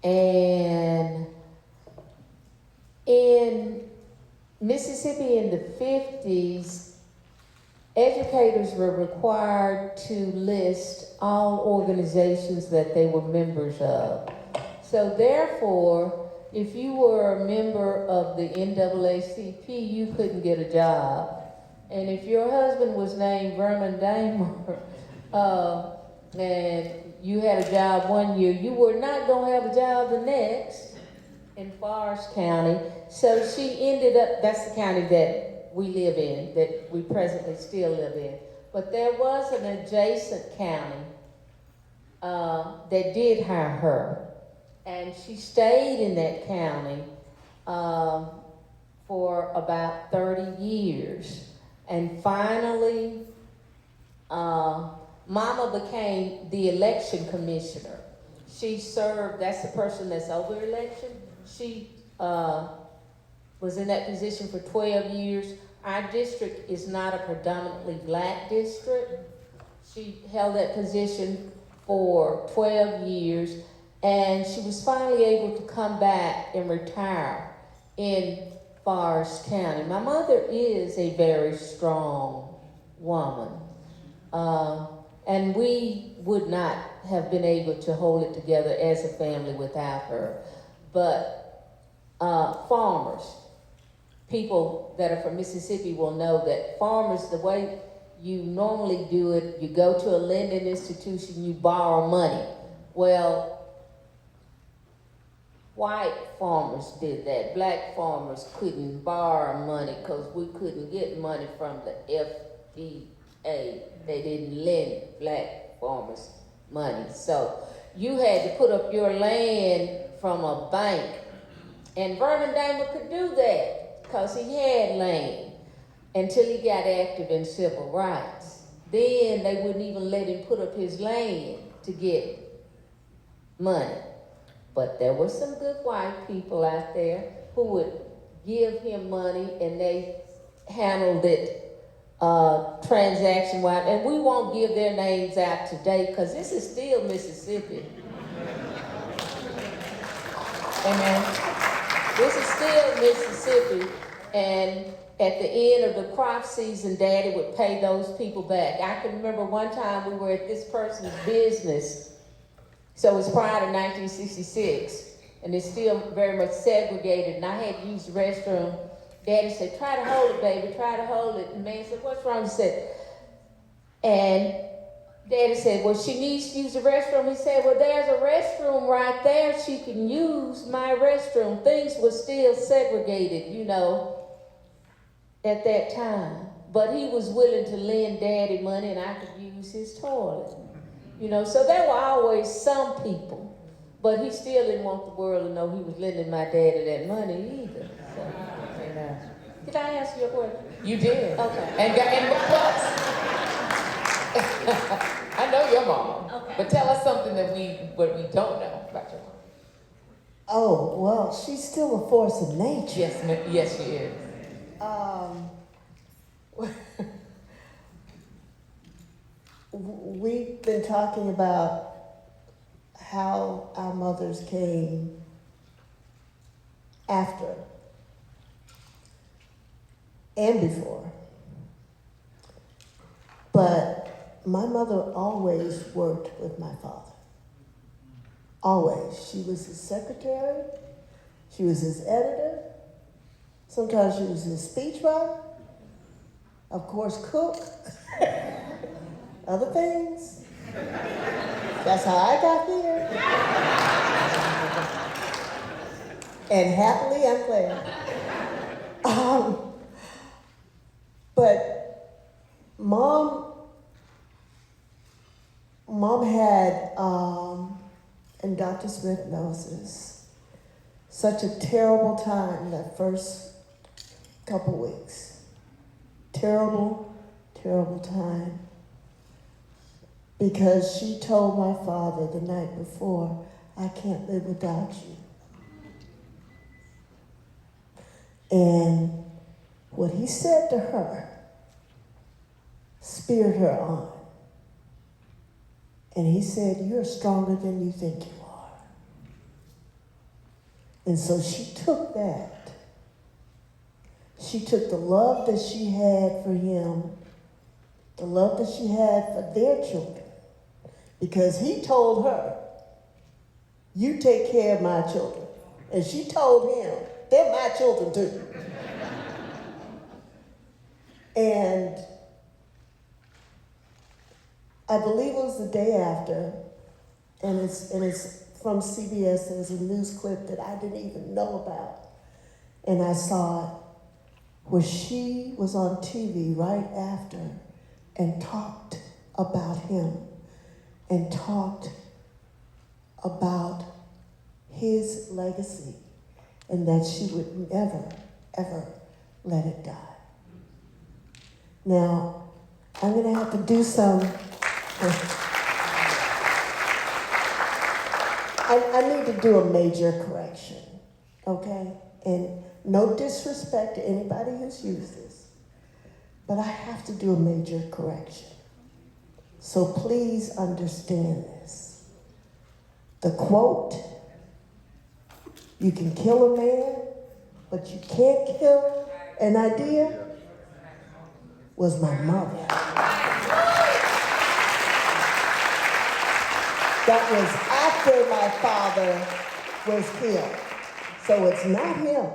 and in Mississippi in the 50s, educators were required to list all organizations that they were members of. So therefore, if you were a member of the NAACP, you couldn't get a job. And if your husband was named Vernon Dahmer, and you had a job one year, you were not going to have a job the next in Forrest County. So she ended up, that's the county that we live in, that we presently still live in. But there was an adjacent county that did hire her. And she stayed in that county for about 30 years. And finally, Mama became the election commissioner. She served, that's the person that's over election. She was in that position for 12 years. Our district is not a predominantly black district. She held that position for 12 years, and she was finally able to come back and retire in Forrest County. My mother is a very strong woman. And we would not have been able to hold it together as a family without her. But farmers, people that are from Mississippi will know that farmers, the way you normally do it, you go to a lending institution, you borrow money. Well, white farmers did that. Black farmers couldn't borrow money because we couldn't get money from the FDA. They didn't lend black farmers money. So you had to put up your land from a bank. And Vernon Dahmer could do that because he had land until he got active in civil rights. Then they wouldn't even let him put up his land to get money. But there were some good white people out there who would give him money, and they handled it transaction-wise. And we won't give their names out today because this is still Mississippi. Amen. This is still Mississippi. And at the end of the crop season, Daddy would pay those people back. I can remember one time we were at this person's business. So it was prior to 1966, and it's still very much segregated, and I had to use the restroom. Daddy said, try to hold it, baby, try to hold it. And the man said, what's wrong? He said, and Daddy said, well, she needs to use the restroom. He said, well, there's a restroom right there. She can use my restroom. Things were still segregated, you know, at that time. But he was willing to lend Daddy money, and I could use his toilet. You know, so there were always some people, but he still didn't want the world to know he was lending my daddy that money either. So, did I answer your question? You did. Okay. And plus, I know your mama, Okay. but tell us something that we don't know about your mama. Oh, well, she's still a force of nature. Yes, she is. We've been talking about how our mothers came after and before. But my mother always worked with my father. Always. She was his secretary. She was his editor. Sometimes she was his speechwriter. Of course, cook. Other things. That's how I got here. And happily, I'm glad. But Mom had, and Dr. Smith knows this, such a terrible time that first couple weeks. Terrible, terrible time. Because she told my father the night before, I can't live without you. And what he said to her spurred her on. And he said, you're stronger than you think you are. And so she took that. She took the love that she had for him, the love that she had for their children, because he told her, you take care of my children. And she told him, they're my children too. And I believe it was the day after, and it's from CBS. There's a news clip that I didn't even know about. And I saw it where she was on TV right after and talked about him and talked about his legacy and that she would never, ever let it die. Now, I'm gonna have to do some, I need to do a major correction, okay? And no disrespect to anybody who's used this, but I have to do a major correction. So please understand this. The quote, you can kill a man, but you can't kill an idea, was my mother. That was after my father was killed. So it's not him,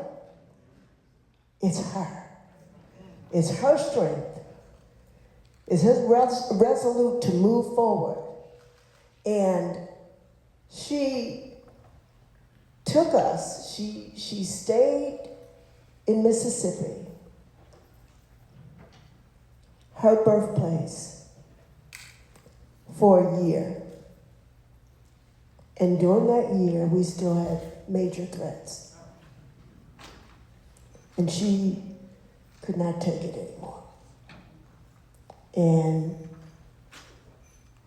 it's her. It's her strength. It's his resolute to move forward. And she took us, she stayed in Mississippi, her birthplace, for a year. And during that year, we still had major threats. And she could not take it anymore. And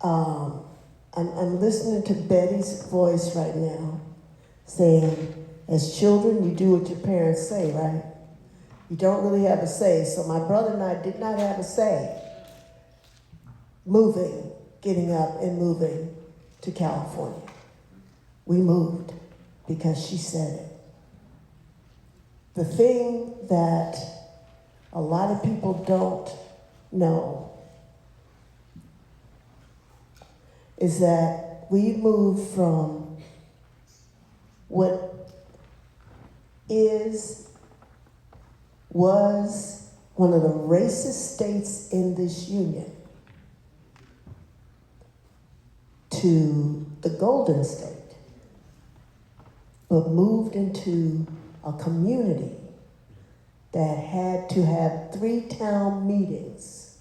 I'm listening to Betty's voice right now, saying, as children, you do what your parents say, right? You don't really have a say. So my brother and I did not have a say getting up and moving to California. We moved because she said it. the thing that a lot of people don't know is that we moved from what was one of the racist states in this union to the Golden State, but moved into a community that had to have 3 town meetings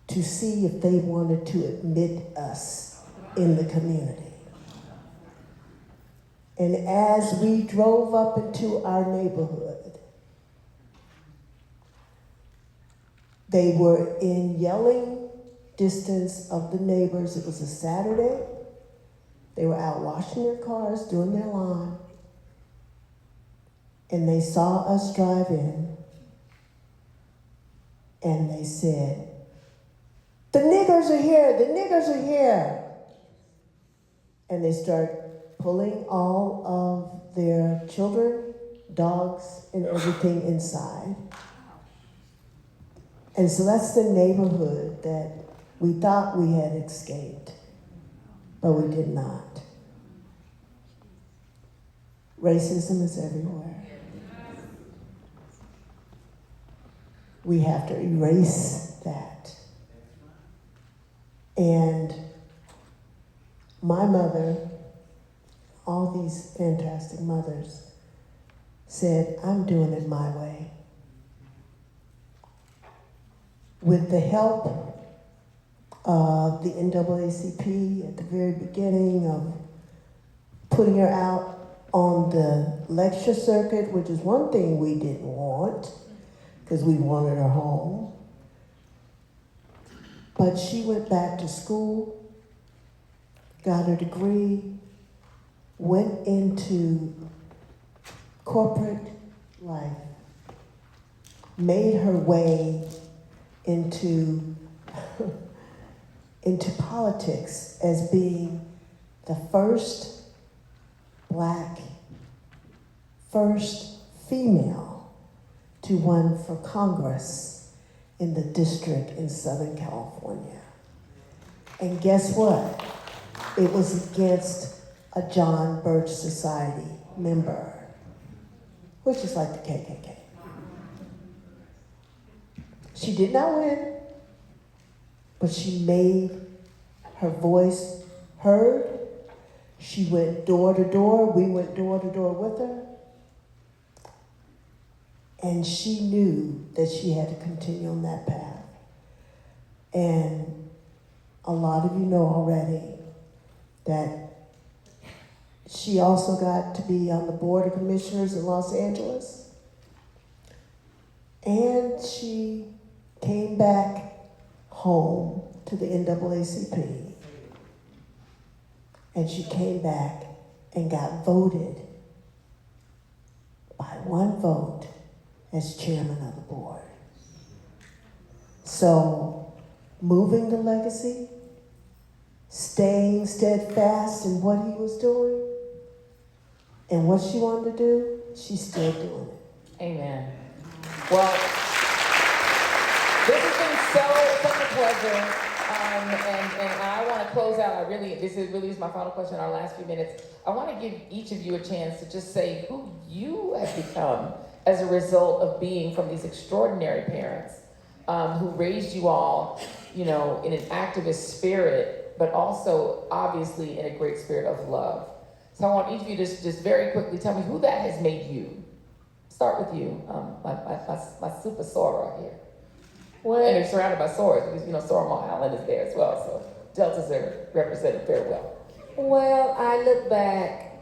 to see if they wanted to admit us in the community. And as we drove up into our neighborhood, they were in yelling distance of the neighbors. It was a Saturday. They were out washing their cars, doing their lawn, and they saw us drive in, and they said, "The niggers are here, the niggers are here." And they start pulling all of their children, dogs, and everything inside. And so that's the neighborhood that we thought we had escaped, but we did not. Racism is everywhere. We have to erase that. And my mother, all these fantastic mothers, said, "I'm doing it my way." With the help of the NAACP at the very beginning of putting her out on the lecture circuit, which is one thing we didn't want, because we wanted her home. But she went back to school, got her degree, went into corporate life, made her way into politics as being the first Black, first female to run for Congress in the district in Southern California. And guess what? It was against a John Birch Society member, which is like the KKK. She did not win, but she made her voice heard. She went door to door. We went door to door with her. And she knew that she had to continue on that path. And a lot of you know already that she also got to be on the Board of Commissioners in Los Angeles. And she came back home to the NAACP. And she came back and got voted by one vote as chairman of the board. So, moving the legacy, staying steadfast in what he was doing, and what she wanted to do, she's still doing it. Amen. Well, this has been such a pleasure. And I want to close out. This is my final question, our last few minutes. I want to give each of you a chance to just say who you have become as a result of being from these extraordinary parents who raised you all, in an activist spirit, but also obviously in a great spirit of love. So I want each of you to just very quickly tell me who that has made you. Start with you, my super Sora here. Well, And they're surrounded by swords because, Sorrel Island is there as well. So deltas are represented very well. well, I look back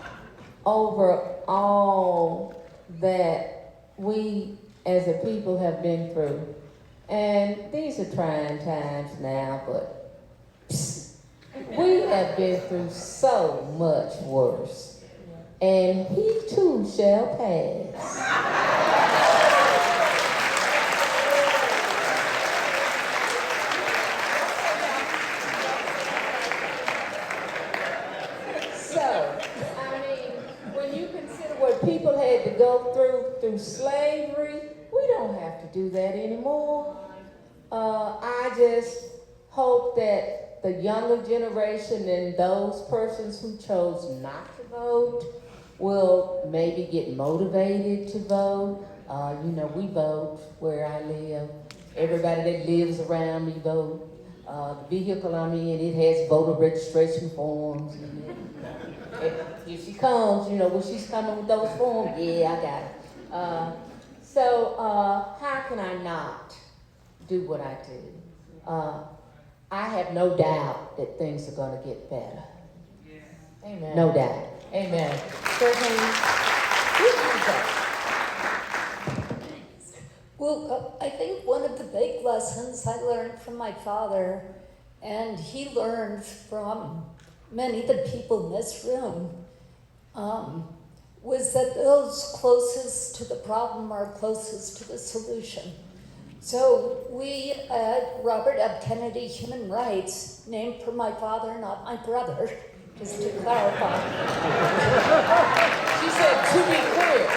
over all that we as a people have been through. And these are trying times now, but we have been through so much worse. And he too shall pass. When you consider what people had to go slavery. We don't have to do that anymore. I just hope that the younger generation and those persons who chose not to vote will maybe get motivated to vote. We vote where I live. Everybody that lives around me vote. The vehicle I'm in, it has voter registration forms. Here she comes, when she's coming with those forms, yeah, I got it. So how can I not do what I do? I have no doubt that things are going to get better. Amen. No doubt. Amen. Well, I think one of the big lessons I learned from my father, and he learned from many of the people in this room, was that those closest to the problem are closest to the solution. So we at Robert F. Kennedy Human Rights, named for my father, not my brother, just to clarify. She said, to be clear.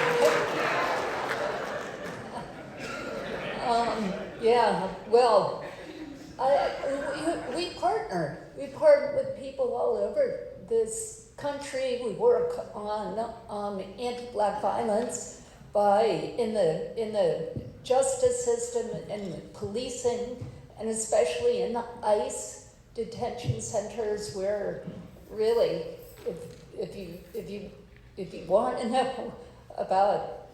Yeah, well, we partner. We partner with people all over this country. We work on anti-Black violence in the justice system and policing, and especially in the ICE detention centers, where really, if you want to know about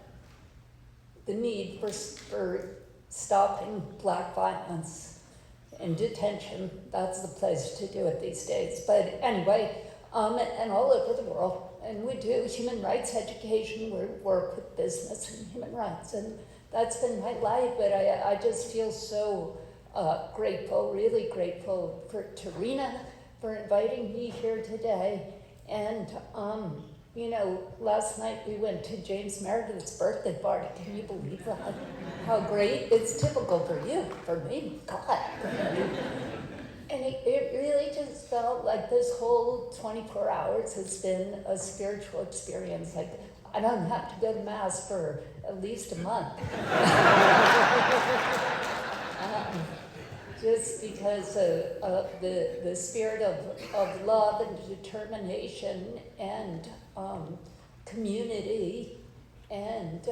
the need for stopping Black violence in detention, that's the place to do it these days. But anyway, and all over the world, and we do human rights education. We work with business and human rights, and that's been my life. But I just feel so grateful, really grateful to Reena for inviting me here today. And last night we went to James Meredith's birthday party. Can you believe that? How great. It's typical for you. For me, God. And it really just felt like this whole 24 hours has been a spiritual experience. Like, I don't have to go to Mass for at least a month. Just because of the spirit of love and determination and community and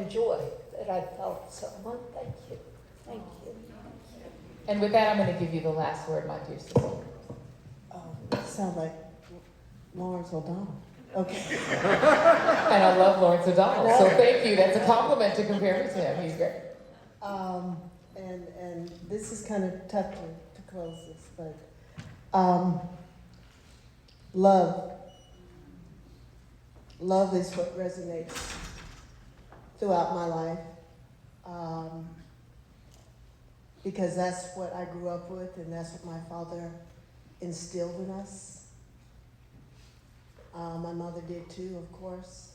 joy that I felt. So thank you. Thank you. And with that, I'm going to give you the last word, my dear sister. Sounds like Lawrence O'Donnell. Okay. And I love Lawrence O'Donnell, so thank you. That's a compliment to compare me to him. He's great. And this is kind of tough to close this, but love is what resonates throughout my life, because that's what I grew up with, and that's what my father instilled in us. My mother did too, of course,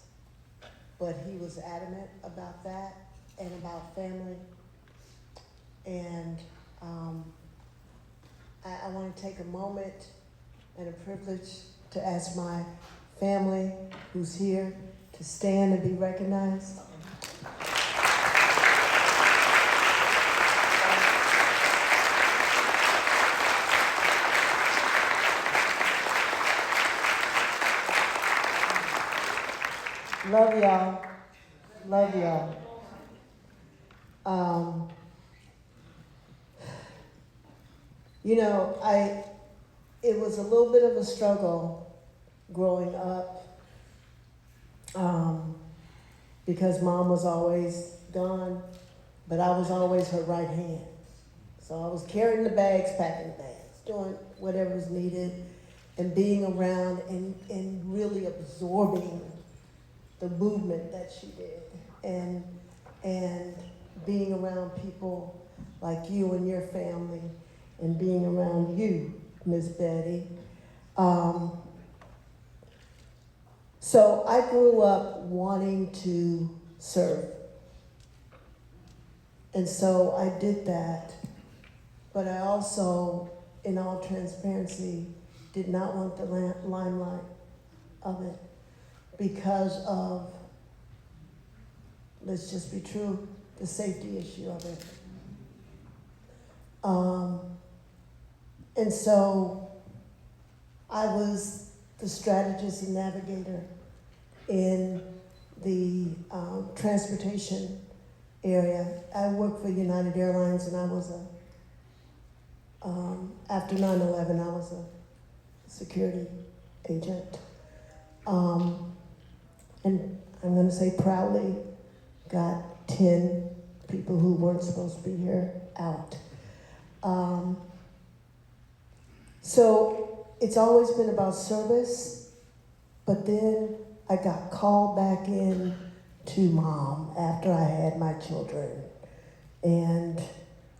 but he was adamant about that and about family. And I want to take a moment and a privilege to ask my family who's here to stand and be recognized. Love y'all. Love y'all. It was a little bit of a struggle growing up, because Mom was always gone, but I was always her right hand. So I was carrying the bags, packing the bags, doing whatever was needed, and being around and really absorbing the movement that she did, and being around people like you and your family, and being around you, Miss Betty. So I grew up wanting to serve. And so I did that. But I also, in all transparency, did not want the limelight of it because of let's just be true, the safety issue of it. And so I was the strategist and navigator in the transportation area. I worked for United Airlines, and I was after 9/11, I was a security agent. And I'm gonna say proudly got 10 people who weren't supposed to be here out. So it's always been about service, but then I got called back in to mom after I had my children, and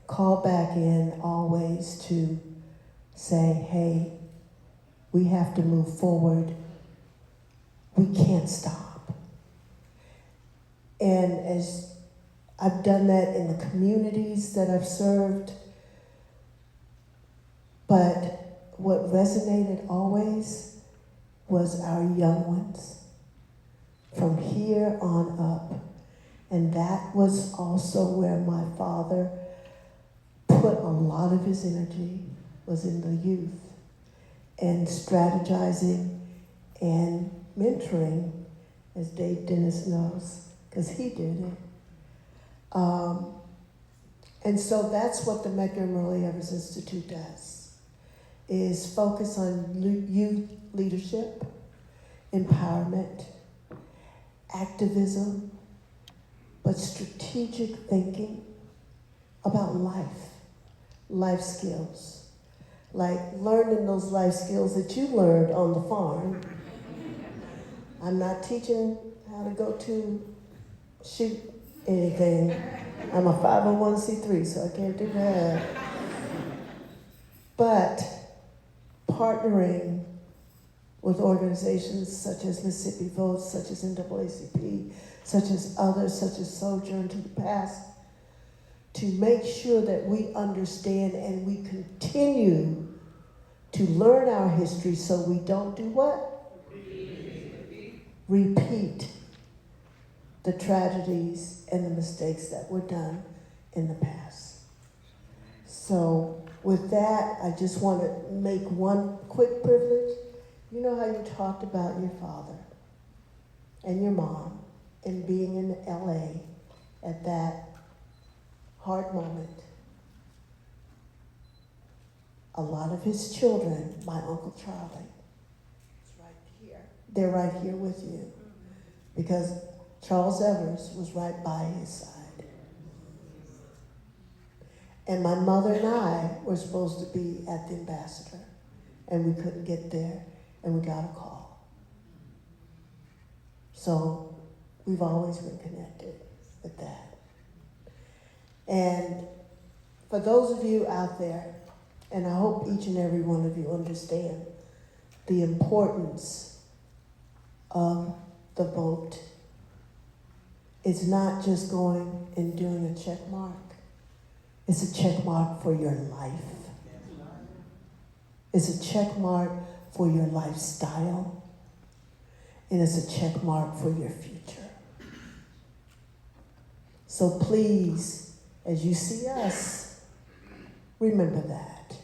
called back in always to say, hey, we have to move forward. We can't stop. And as I've done that in the communities that I've served, but what resonated always was our young ones from here on up. And that was also where my father put a lot of his energy, was in the youth, and strategizing and mentoring, as Dave Dennis knows, because he did it. And so that's what the Medgar Evers Institute does, is focus on youth leadership, empowerment, activism, but strategic thinking about life skills. Like learning those life skills that you learned on the farm. I'm not teaching how to go to shoot anything. I'm a 501c3, so I can't do that. But partnering with organizations such as Mississippi Votes, such as NAACP, such as others, such as Sojourn to the Past, to make sure that we understand and we continue to learn our history so we don't do what? Repeat the tragedies and the mistakes that were done in the past. So with that, I just want to make one quick privilege. You know how you talked about your father and your mom and being in LA at that hard moment. A lot of his children, my Uncle Charlie, is right here. They're right here with you. Because Charles Evers was right by his side. And my mother and I were supposed to be at the Ambassador, and we couldn't get there, and we got a call. So we've always been connected with that. And for those of you out there, and I hope each and every one of you understand the importance of the vote. It's not just going and doing a check mark. It's a check mark for your life. It's a check mark for your lifestyle. And it's a check mark for your future. So please, as you see us, remember that.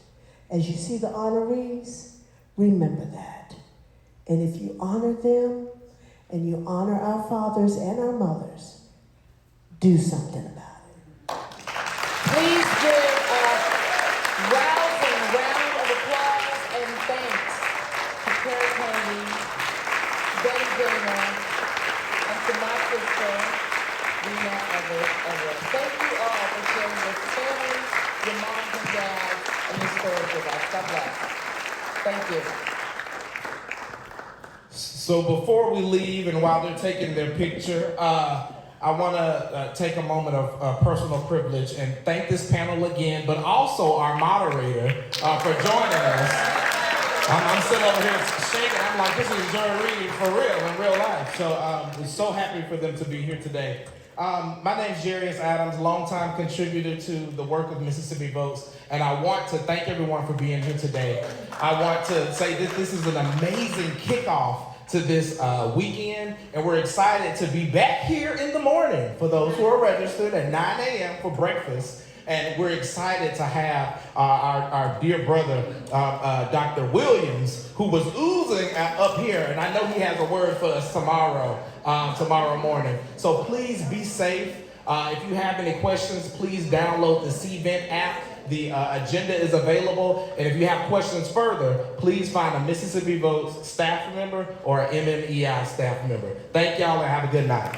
As you see the honorees, remember that. And if you honor them, and you honor our fathers and our mothers, do something about it. Please give a rousing round of applause and thanks to Kerry, Kenndy, Bettie Dahmer, and to my sister, Reena Evers-Everette. Thank you all for sharing your stories, your moms and dads, and your stories with us. God bless. Thank you. So before we leave and while they're taking their picture, I want to take a moment of personal privilege and thank this panel again, but also our moderator for joining us. I'm sitting over here shaking. I'm like, this is Joy Reid for real, in real life. So we're so happy for them to be here today. My name's Jarius Adams, longtime contributor to the work of Mississippi Votes, and I want to thank everyone for being here today. I want to say that this is an amazing kickoff to this weekend, and we're excited to be back here in the morning for those who are registered at 9 a.m. for breakfast. And we're excited to have our dear brother, Dr. Williams, who was oozing up here. And I know he has a word for us tomorrow morning. So please be safe. If you have any questions, please download the CVent app. The agenda is available. And if you have questions further, please find a Mississippi Votes staff member or an MMEI staff member. Thank y'all and have a good night.